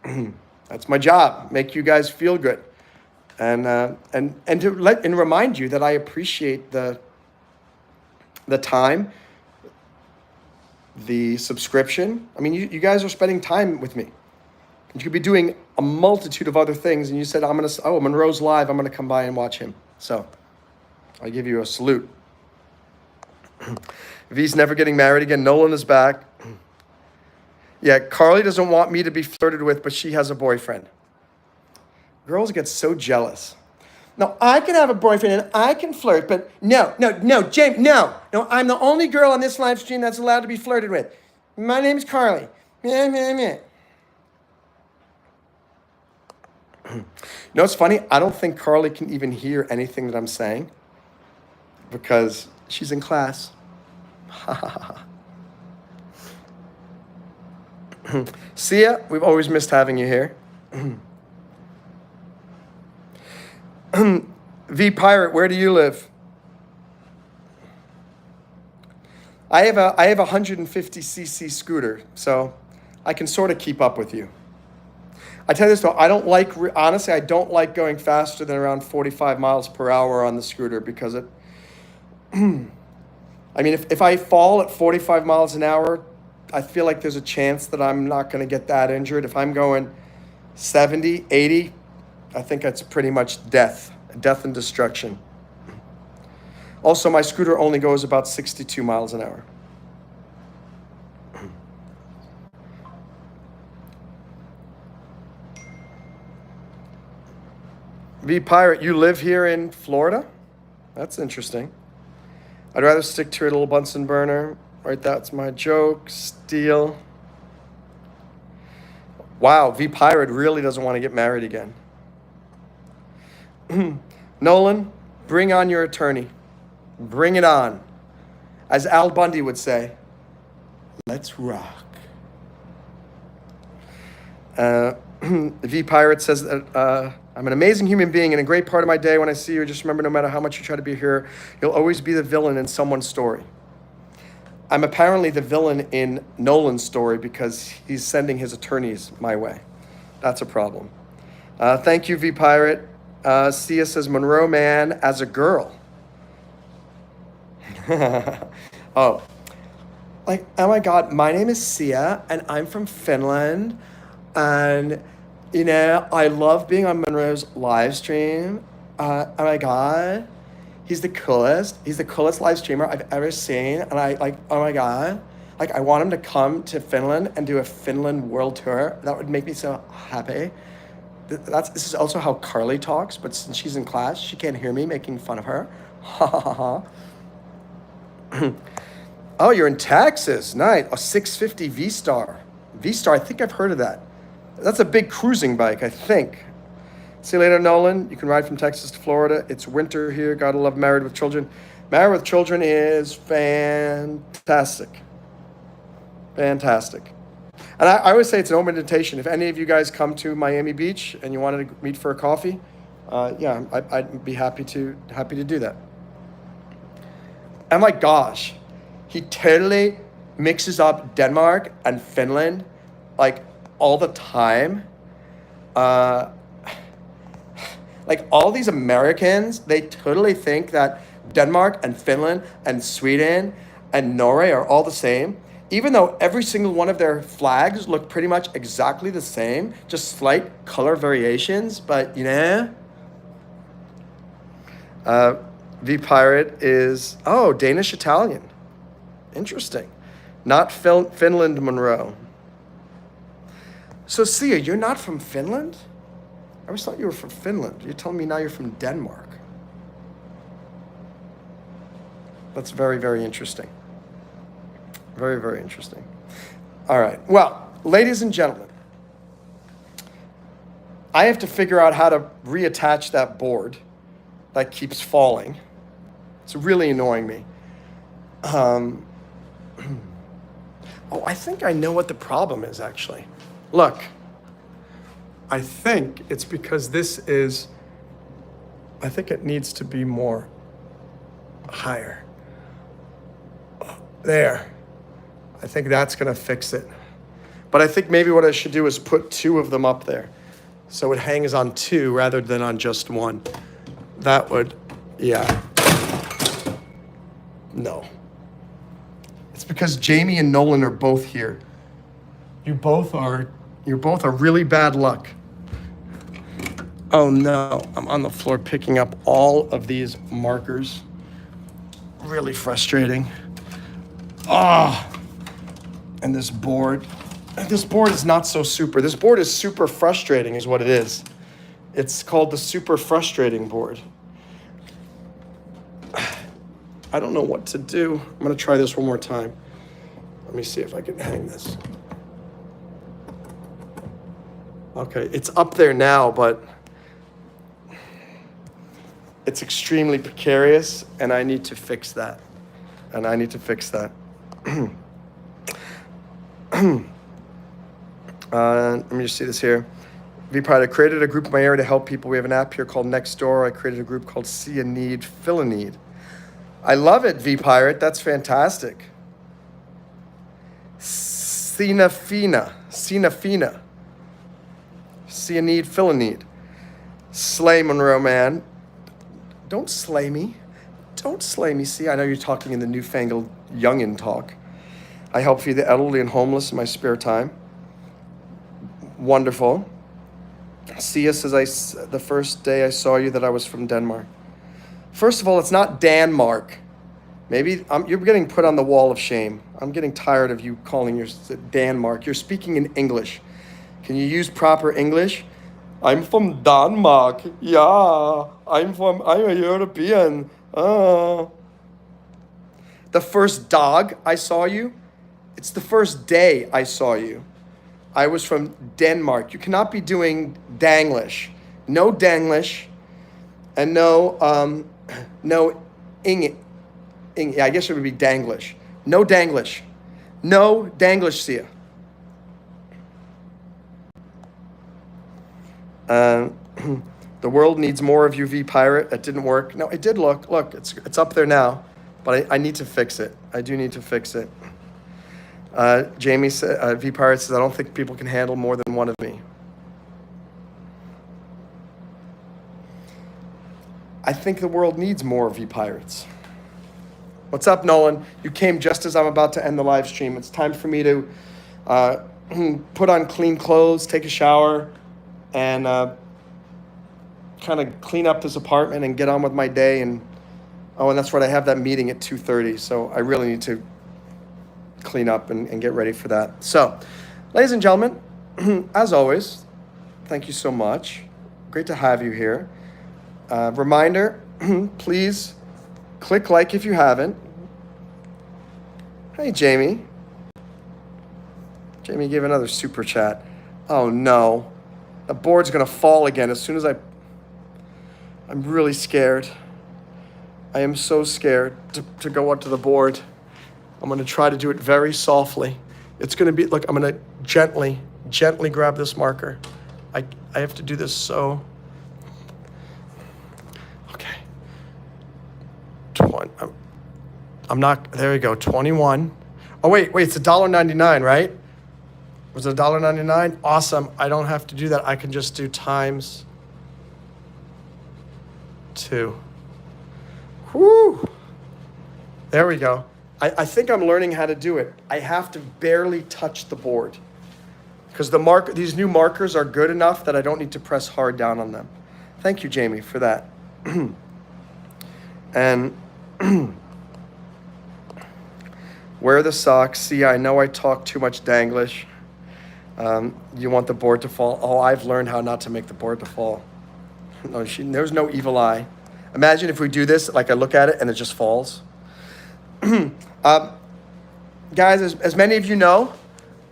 that's my job. Make you guys feel good, and to remind you that I appreciate the time, the subscription. I mean, you guys are spending time with me. You could be doing a multitude of other things, and you said, Monroe's live. I'm gonna come by and watch him. So. I give you a salute. V's never getting married again. Nolan is back. Yeah, Carly doesn't want me to be flirted with, but she has a boyfriend. Girls get so jealous. No, I can have a boyfriend and I can flirt, but no, James, no, I'm the only girl on this live stream that's allowed to be flirted with. My name's Carly. You know what's funny? I don't think Carly can even hear anything that I'm saying. Because she's in class. Sia, we've always missed having you here. V Pirate, where do you live? I have a 150cc scooter, so I can sort of keep up with you. I tell you this though, I don't like going faster than around 45 miles per hour on the scooter because I mean, if I fall at 45 miles an hour, I feel like there's a chance that I'm not going to get that injured. If I'm going 70, 80, I think that's pretty much death and destruction. Also, my scooter only goes about 62 miles an hour. V Pirate, you live here in Florida? That's interesting. I'd rather stick to a little Bunsen burner. Right, that's my joke. Steal. Wow, V Pirate really doesn't want to get married again. Nolan, bring on your attorney. Bring it on. As Al Bundy would say, let's rock. V Pirate says that I'm an amazing human being and a great part of my day when I see you. Just remember, no matter how much you try to be here, you'll always be the villain in someone's story. I'm apparently the villain in Nolan's story because he's sending his attorneys my way. That's a problem. Thank you, V Pirate. Sia says Monroe Mann as a girl. Oh, like, oh my God, my name is Sia and I'm from Finland. And, you know, I love being on Monroe's live stream. Oh my God, he's the coolest. He's the coolest live streamer I've ever seen. And I like, oh my God, like I want him to come to Finland and do a Finland world tour. That would make me so happy. This is also how Carly talks, but since she's in class, she can't hear me making fun of her. Ha ha ha. Oh, you're in Texas. Nice. A 650 V-Star. V-Star, I think I've heard of that. That's a big cruising bike, I think. See you later, Nolan. You can ride from Texas to Florida. It's winter here. Gotta love Married with Children. Married with Children is fantastic. Fantastic. And I always say it's an open invitation. If any of you guys come to Miami Beach and you wanted to meet for a coffee, yeah, I'd be happy to do that. Oh my gosh, he totally mixes up Denmark and Finland like all the time. Like all these Americans, they totally think that Denmark and Finland and Sweden and Norway are all the same, even though every single one of their flags look pretty much exactly the same, just slight color variations, but you know. V Pirate is, oh, Danish Italian. Interesting. Not Finland, Monroe. So Sia, you're not from Finland? I always thought you were from Finland. You're telling me now you're from Denmark. That's very, very interesting. Very, very interesting. All right. Well, ladies and gentlemen, I have to figure out how to reattach that board that keeps falling. It's really annoying me. Oh, I think I know what the problem is, actually. Look, I think it's because I think it needs to be more higher. There. I think that's going to fix it. But I think maybe what I should do is put two of them up there, so it hangs on two rather than on just one. That would, yeah. No. It's because Jamie and Nolan are both here. You're both really bad luck. Oh no, I'm on the floor picking up all of these markers. Really frustrating. Ah. And this board is not so super. This board is super frustrating is what it is. It's called the super frustrating board. I don't know what to do. I'm gonna try this one more time. Let me see if I can hang this. Okay, it's up there now, but it's extremely precarious, and I need to fix that. Let me just see this here. V-Pride, I created a group in my area to help people. We have an app here called Nextdoor. I created a group called See a Need, Fill a Need. I love it, V-Pirate. That's fantastic. Sina Fina. See a need, fill a need. Slay Monroe Mann. Don't slay me. Don't slay me. See, I know you're talking in the newfangled youngin' talk. I help feed the elderly and homeless in my spare time. Wonderful. Sia says, the first day I saw you that I was from Denmark. First of all, it's not Denmark. Maybe you're getting put on the wall of shame. I'm getting tired of you calling your Denmark. You're speaking in English. Can you use proper English? I'm from Denmark. Yeah, I'm a European. Oh. The first dog I saw you, it's the first day I saw you. I was from Denmark. You cannot be doing Danglish. No Danglish and no yeah, I guess it would be Danglish. No Danglish. No Danglish, Sia. The world needs more of you, V Pirate. That didn't work. No, it did look. Look, it's up there now, but I need to fix it. I do need to fix it. Jamie said, V Pirate says, I don't think people can handle more than one of me. I think the world needs more V Pirates. What's up, Nolan? You came just as I'm about to end the live stream. It's time for me to put on clean clothes, take a shower, and kind of clean up this apartment and get on with my day. And that's right, I have that meeting at 2:30, so I really need to clean up and get ready for that. So, ladies and gentlemen, as always, thank you so much. Great to have you here. Reminder, please click like if you haven't. Hey, Jamie. Jamie gave another super chat. Oh no, the board's gonna fall again as soon as I'm really scared. I am so scared to go up to the board. I'm gonna try to do it very softly. It's gonna be, look, I'm gonna gently grab this marker. I have to do this so. Okay. I'm not, there we go, 21. Oh, wait, it's $1.99, right? Was it $1.99? Awesome, I don't have to do that. I can just do times 2. Whoo! There we go. I think I'm learning how to do it. I have to barely touch the board because these new markers are good enough that I don't need to press hard down on them. Thank you, Jamie, for that. And wear the socks. See, I know I talk too much Danglish. You want the board to fall. Oh, I've learned how not to make the board to fall. No, there's no evil eye. Imagine if we do this, like I look at it and it just falls. Guys, as many of you know,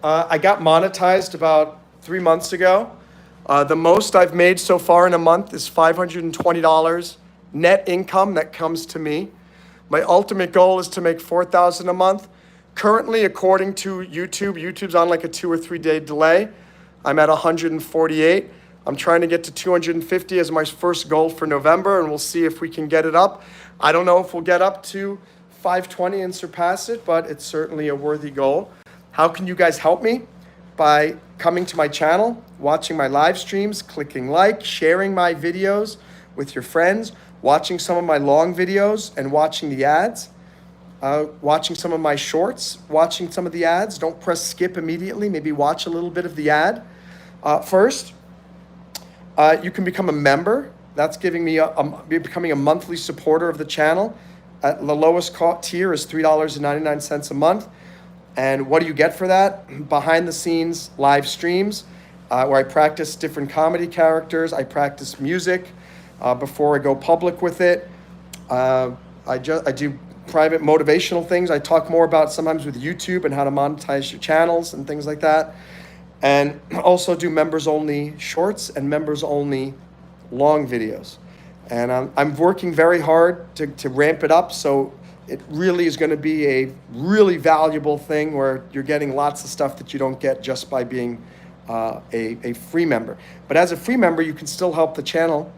I got monetized about 3 months ago. The most I've made so far in a month is $520 net income that comes to me. My ultimate goal is to make $4,000 a month. Currently, according to YouTube's on like a 2 or 3 day delay. I'm at 148. I'm trying to get to 250 as my first goal for November, and we'll see if we can get it up. I don't know if we'll get up to 520 and surpass it, but it's certainly a worthy goal. How can you guys help me? By coming to my channel, watching my live streams, clicking like, sharing my videos with your friends, watching some of my long videos and watching the ads, watching some of my shorts, watching some of the ads. Don't press skip immediately. Maybe watch a little bit of the ad first. You can become a member. That's giving me becoming a monthly supporter of the channel. The lowest tier is $3.99 a month. And what do you get for that? Behind the scenes live streams where I practice different comedy characters. I practice music before I go public with it. I do private motivational things. I talk more about sometimes with YouTube and how to monetize your channels and things like that. And also do members only shorts and members only long videos. And I'm working very hard to ramp it up, so it really is going to be a really valuable thing where you're getting lots of stuff that you don't get just by being a free member. But as a free member, you can still help the channel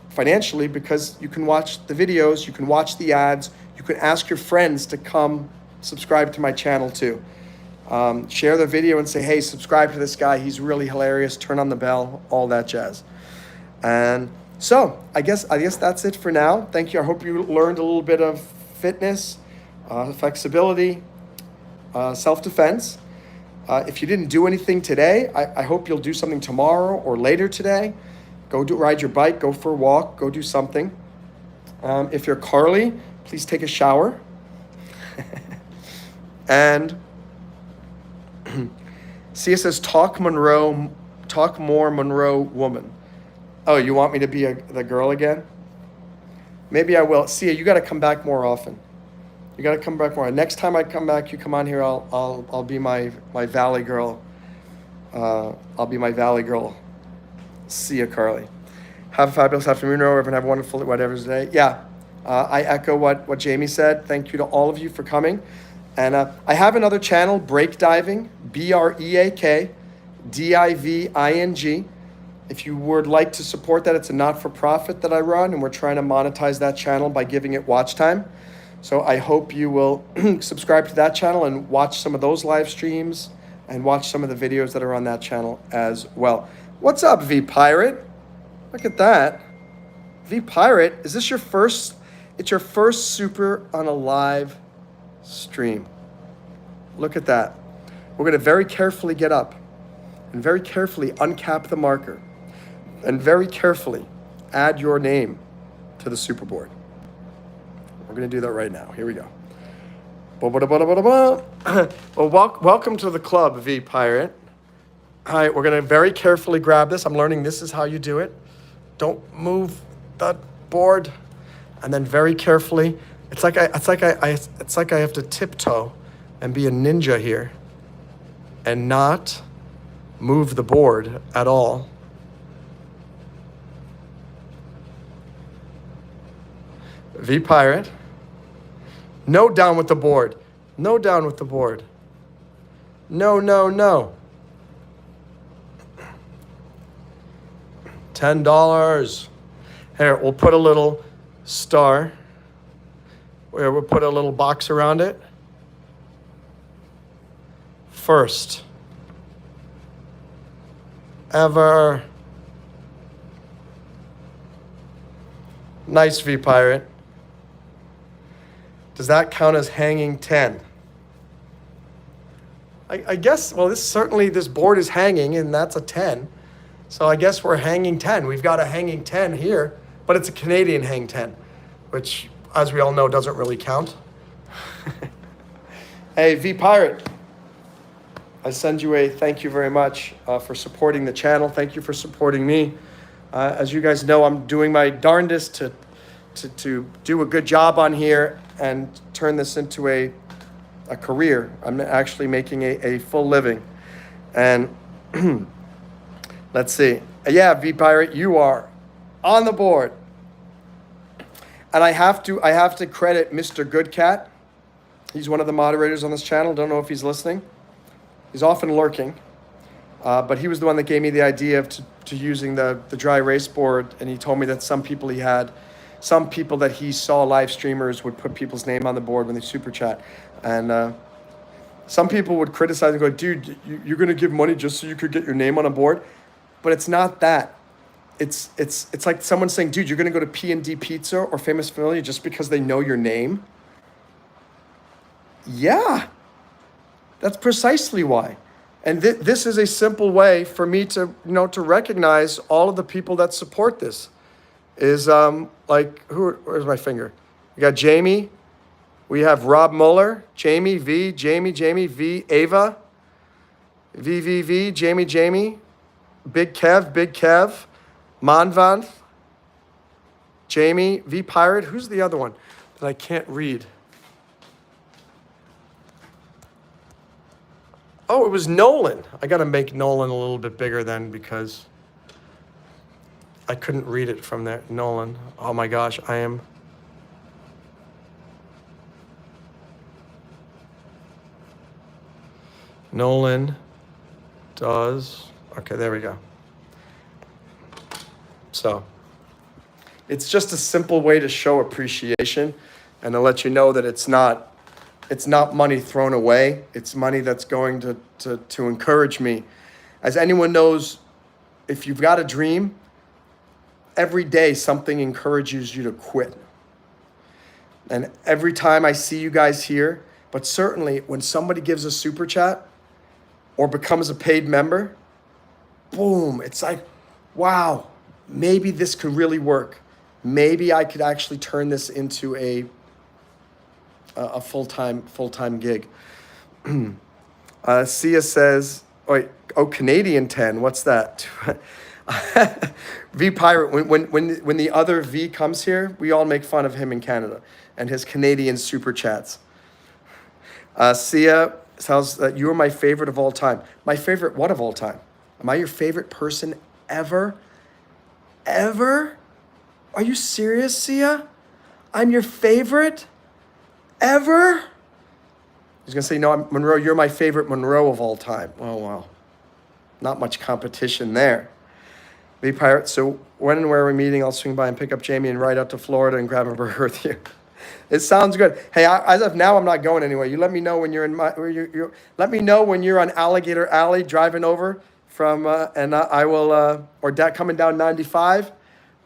financially because you can watch the videos, you can watch the ads, you can ask your friends to come subscribe to my channel too. Share the video and say, hey, subscribe to this guy, he's really hilarious, turn on the bell, all that jazz. And so I guess that's it for now. Thank you. I hope you learned a little bit of fitness, flexibility, self-defense. If you didn't do anything today, I hope you'll do something tomorrow or later today. Ride your bike, go for a walk, go do something. If you're Carly, please take a shower. And Sia says, talk more Monroe woman. Oh, you want me to be the girl again? Maybe I will. See, you got to come back more often. You got to come back more. Next time I come back, you come on here. I'll be my Valley girl. I'll be my Valley girl. See ya, Carly. Have a fabulous afternoon, or everyone have a wonderful whatever's day. Yeah, I echo what Jamie said. Thank you to all of you for coming. And I have another channel, Break Diving, BreakDiving. If you would like to support that, it's a not-for-profit that I run, and we're trying to monetize that channel by giving it watch time. So I hope you will subscribe to that channel and watch some of those live streams and watch some of the videos that are on that channel as well. What's up, V Pirate? Look at that. V Pirate, is this your first? It's your first super on a live stream. Look at that. We're going to very carefully get up and very carefully uncap the marker and very carefully add your name to the super board. We're going to do that right now. Here we go. Well, welcome to the club, V Pirate. All right, we're going to very carefully grab this. I'm learning this is how you do it. Don't move that board. And then very carefully, it's like I have to tiptoe and be a ninja here and not move the board at all. V Pirate. No down with the board. No down with the board. No, no, no. $10. Here, we'll put a little star where we'll put a little box around it. First ever. Nice, V Pirate. Does that count as hanging 10? I guess, well, this board is hanging, and that's a 10. So I guess we're hanging 10. We've got a hanging 10 here, but it's a Canadian hang 10, which, as we all know, doesn't really count. Hey, V Pirate, I send you a thank you very much for supporting the channel. Thank you for supporting me. As you guys know, I'm doing my darndest to do a good job on here and turn this into a career. I'm actually making a full living. And let's see. Yeah, V Pirate, you are on the board. And I have to credit Mr. Goodcat. He's one of the moderators on this channel. Don't know if he's listening. He's often lurking. But he was the one that gave me the idea of to using the dry erase board. And he told me that some people that he saw live streamers would put people's name on the board when they super chat. And some people would criticize and go, dude, you're going to give money just so you could get your name on a board? But it's not that. It's like someone saying, dude, you're going to go to P&D Pizza or Famous Familiar just because they know your name? Yeah, that's precisely why. And this is a simple way for me to recognize all of the people that support this. Is where's my finger? We got Jamie. We have Rob Muller, Jamie, V, Jamie, V, Ava, V, Jamie, Big Kev, Manvan, Jamie, V Pirate. Who's the other one that I can't read? Oh, it was Nolan. I got to make Nolan a little bit bigger then because I couldn't read it from there. Nolan. Oh my gosh, I am. Nolan does. Okay, there we go. So it's just a simple way to show appreciation and to let you know that it's not money thrown away. It's money that's going to encourage me. As anyone knows, if you've got a dream, every day something encourages you to quit. And every time I see you guys here, but certainly when somebody gives a super chat or becomes a paid member, boom, it's like, wow, maybe this could really work. Maybe I could actually turn this into a full-time gig. Sia says, Canadian 10, what's that? V Pirate, when the other V comes here, we all make fun of him in Canada and his Canadian super chats. Sia tells that you are my favorite of all time. My favorite what of all time? Am I your favorite person ever? Ever? Are you serious, Sia? I'm your favorite? Ever? He's gonna say, no, Monroe, you're my favorite Monroe of all time. Oh, wow. Not much competition there. V Pirate, so when and where are we meeting? I'll swing by and pick up Jamie and ride out to Florida and grab a burger with you. It sounds good. Hey, as of now, I'm not going anywhere. You let me know when you're in let me know when you're on Alligator Alley driving over from, and I will, or coming down 95.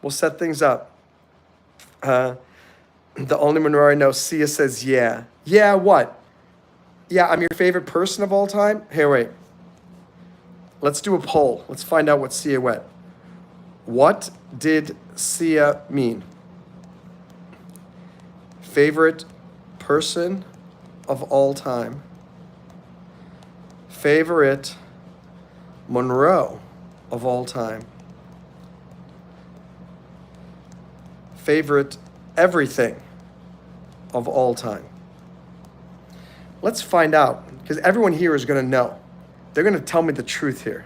We'll set things up. The only Monroe I know, Sia says, yeah. Yeah, what? Yeah, I'm your favorite person of all time? Here, wait. Let's do a poll. Let's find out what Sia went. What did Sia mean? Favorite person of all time. Favorite Monroe of all time. Favorite everything of all time. Let's find out, because everyone here is going to know. They're going to tell me the truth here.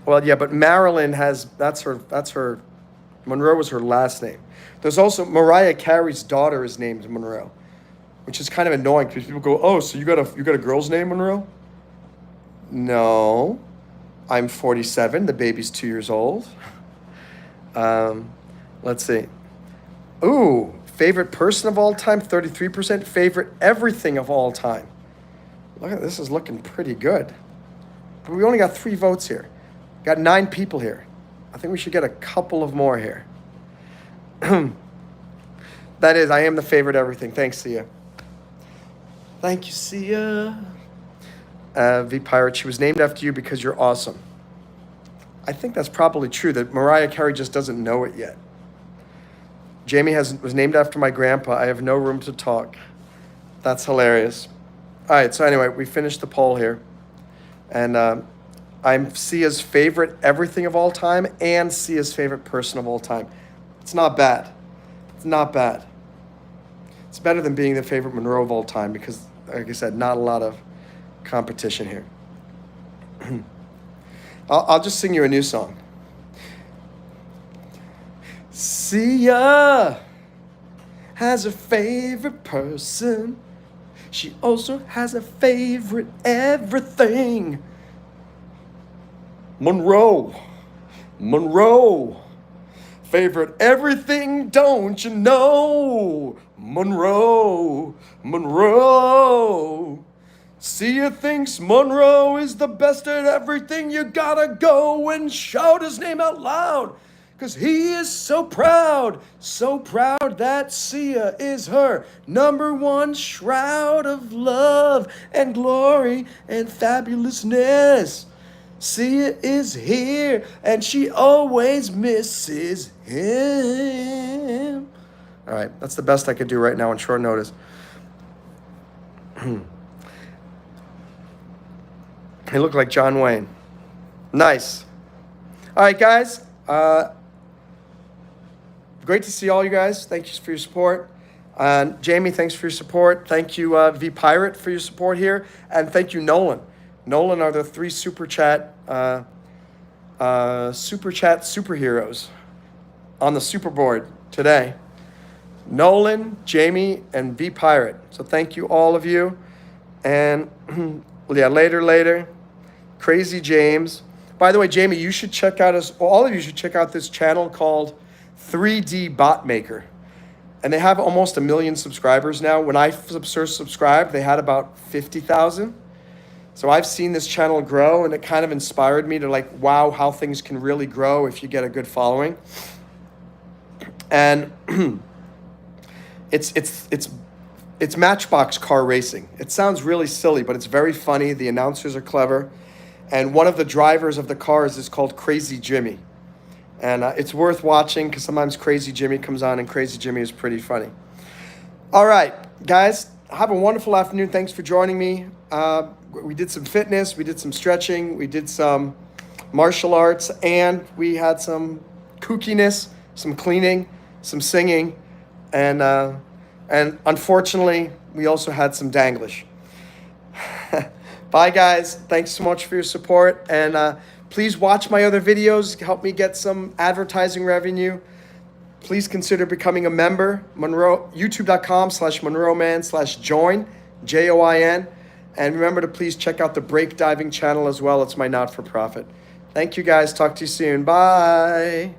Well, yeah, but Marilyn that's her, Monroe was her last name. There's also, Mariah Carey's daughter is named Monroe, which is kind of annoying because people go, oh, so you got a girl's name, Monroe? No, I'm 47, the baby's 2 years old. Let's see. Ooh, favorite person of all time, 33%. Favorite everything of all time. Look at this, is looking pretty good. But we only got 3 votes here. Got 9 people here. I think we should get a couple of more here. That is, I am the favorite everything. Thanks, Sia. Thank you, Sia. V Pirate, she was named after you because you're awesome. I think that's probably true, that Mariah Carey just doesn't know it yet. Jamie was named after my grandpa. I have no room to talk. That's hilarious. All right, so anyway, we finished the poll here. And I'm Sia's favorite everything of all time and Sia's favorite person of all time. It's not bad. It's not bad. It's better than being the favorite Monroe of all time because, like I said, not a lot of competition here. I'll just sing you a new song. Sia has a favorite person. She also has a favorite everything. Monroe. Favorite everything, don't you know? Monroe. Sia thinks Monroe is the best at everything. You gotta go and shout his name out loud. Because he is so proud that Sia is her #1 shroud of love and glory and fabulousness. Sia is here and she always misses him. All right, that's the best I could do right now on short notice. He looked like John Wayne. Nice. All right, guys. Great to see all you guys. Thank you for your support. Jamie, thanks for your support. Thank you, V Pirate, for your support here. And thank you, Nolan. Nolan are the 3 super chat superheroes on the super board today. Nolan, Jamie, and V Pirate. So thank you, all of you. And yeah, later. Crazy James. By the way, Jamie, you should check out all of you should check out this channel called 3D Bot Maker. And they have almost 1 million subscribers now. When I first subscribed, they had about 50,000. So I've seen this channel grow, and it kind of inspired me to wow, how things can really grow if you get a good following. And it's Matchbox car racing. It sounds really silly, but it's very funny. The announcers are clever. And one of the drivers of the cars is called Crazy Jimmy. And it's worth watching because sometimes Crazy Jimmy comes on, and Crazy Jimmy is pretty funny. All right, guys. have a wonderful afternoon. Thanks for joining me. We did some fitness, we did some stretching, we did some martial arts, and we had some kookiness, some cleaning, some singing, and unfortunately, we also had some danglish. Bye, guys. Thanks so much for your support, and please watch my other videos. Help me get some advertising revenue. Please consider becoming a member. YouTube.com/Monroe Mann/join, JOIN. And remember to please check out the Break Diving channel as well. It's my not-for-profit. Thank you, guys. Talk to you soon. Bye.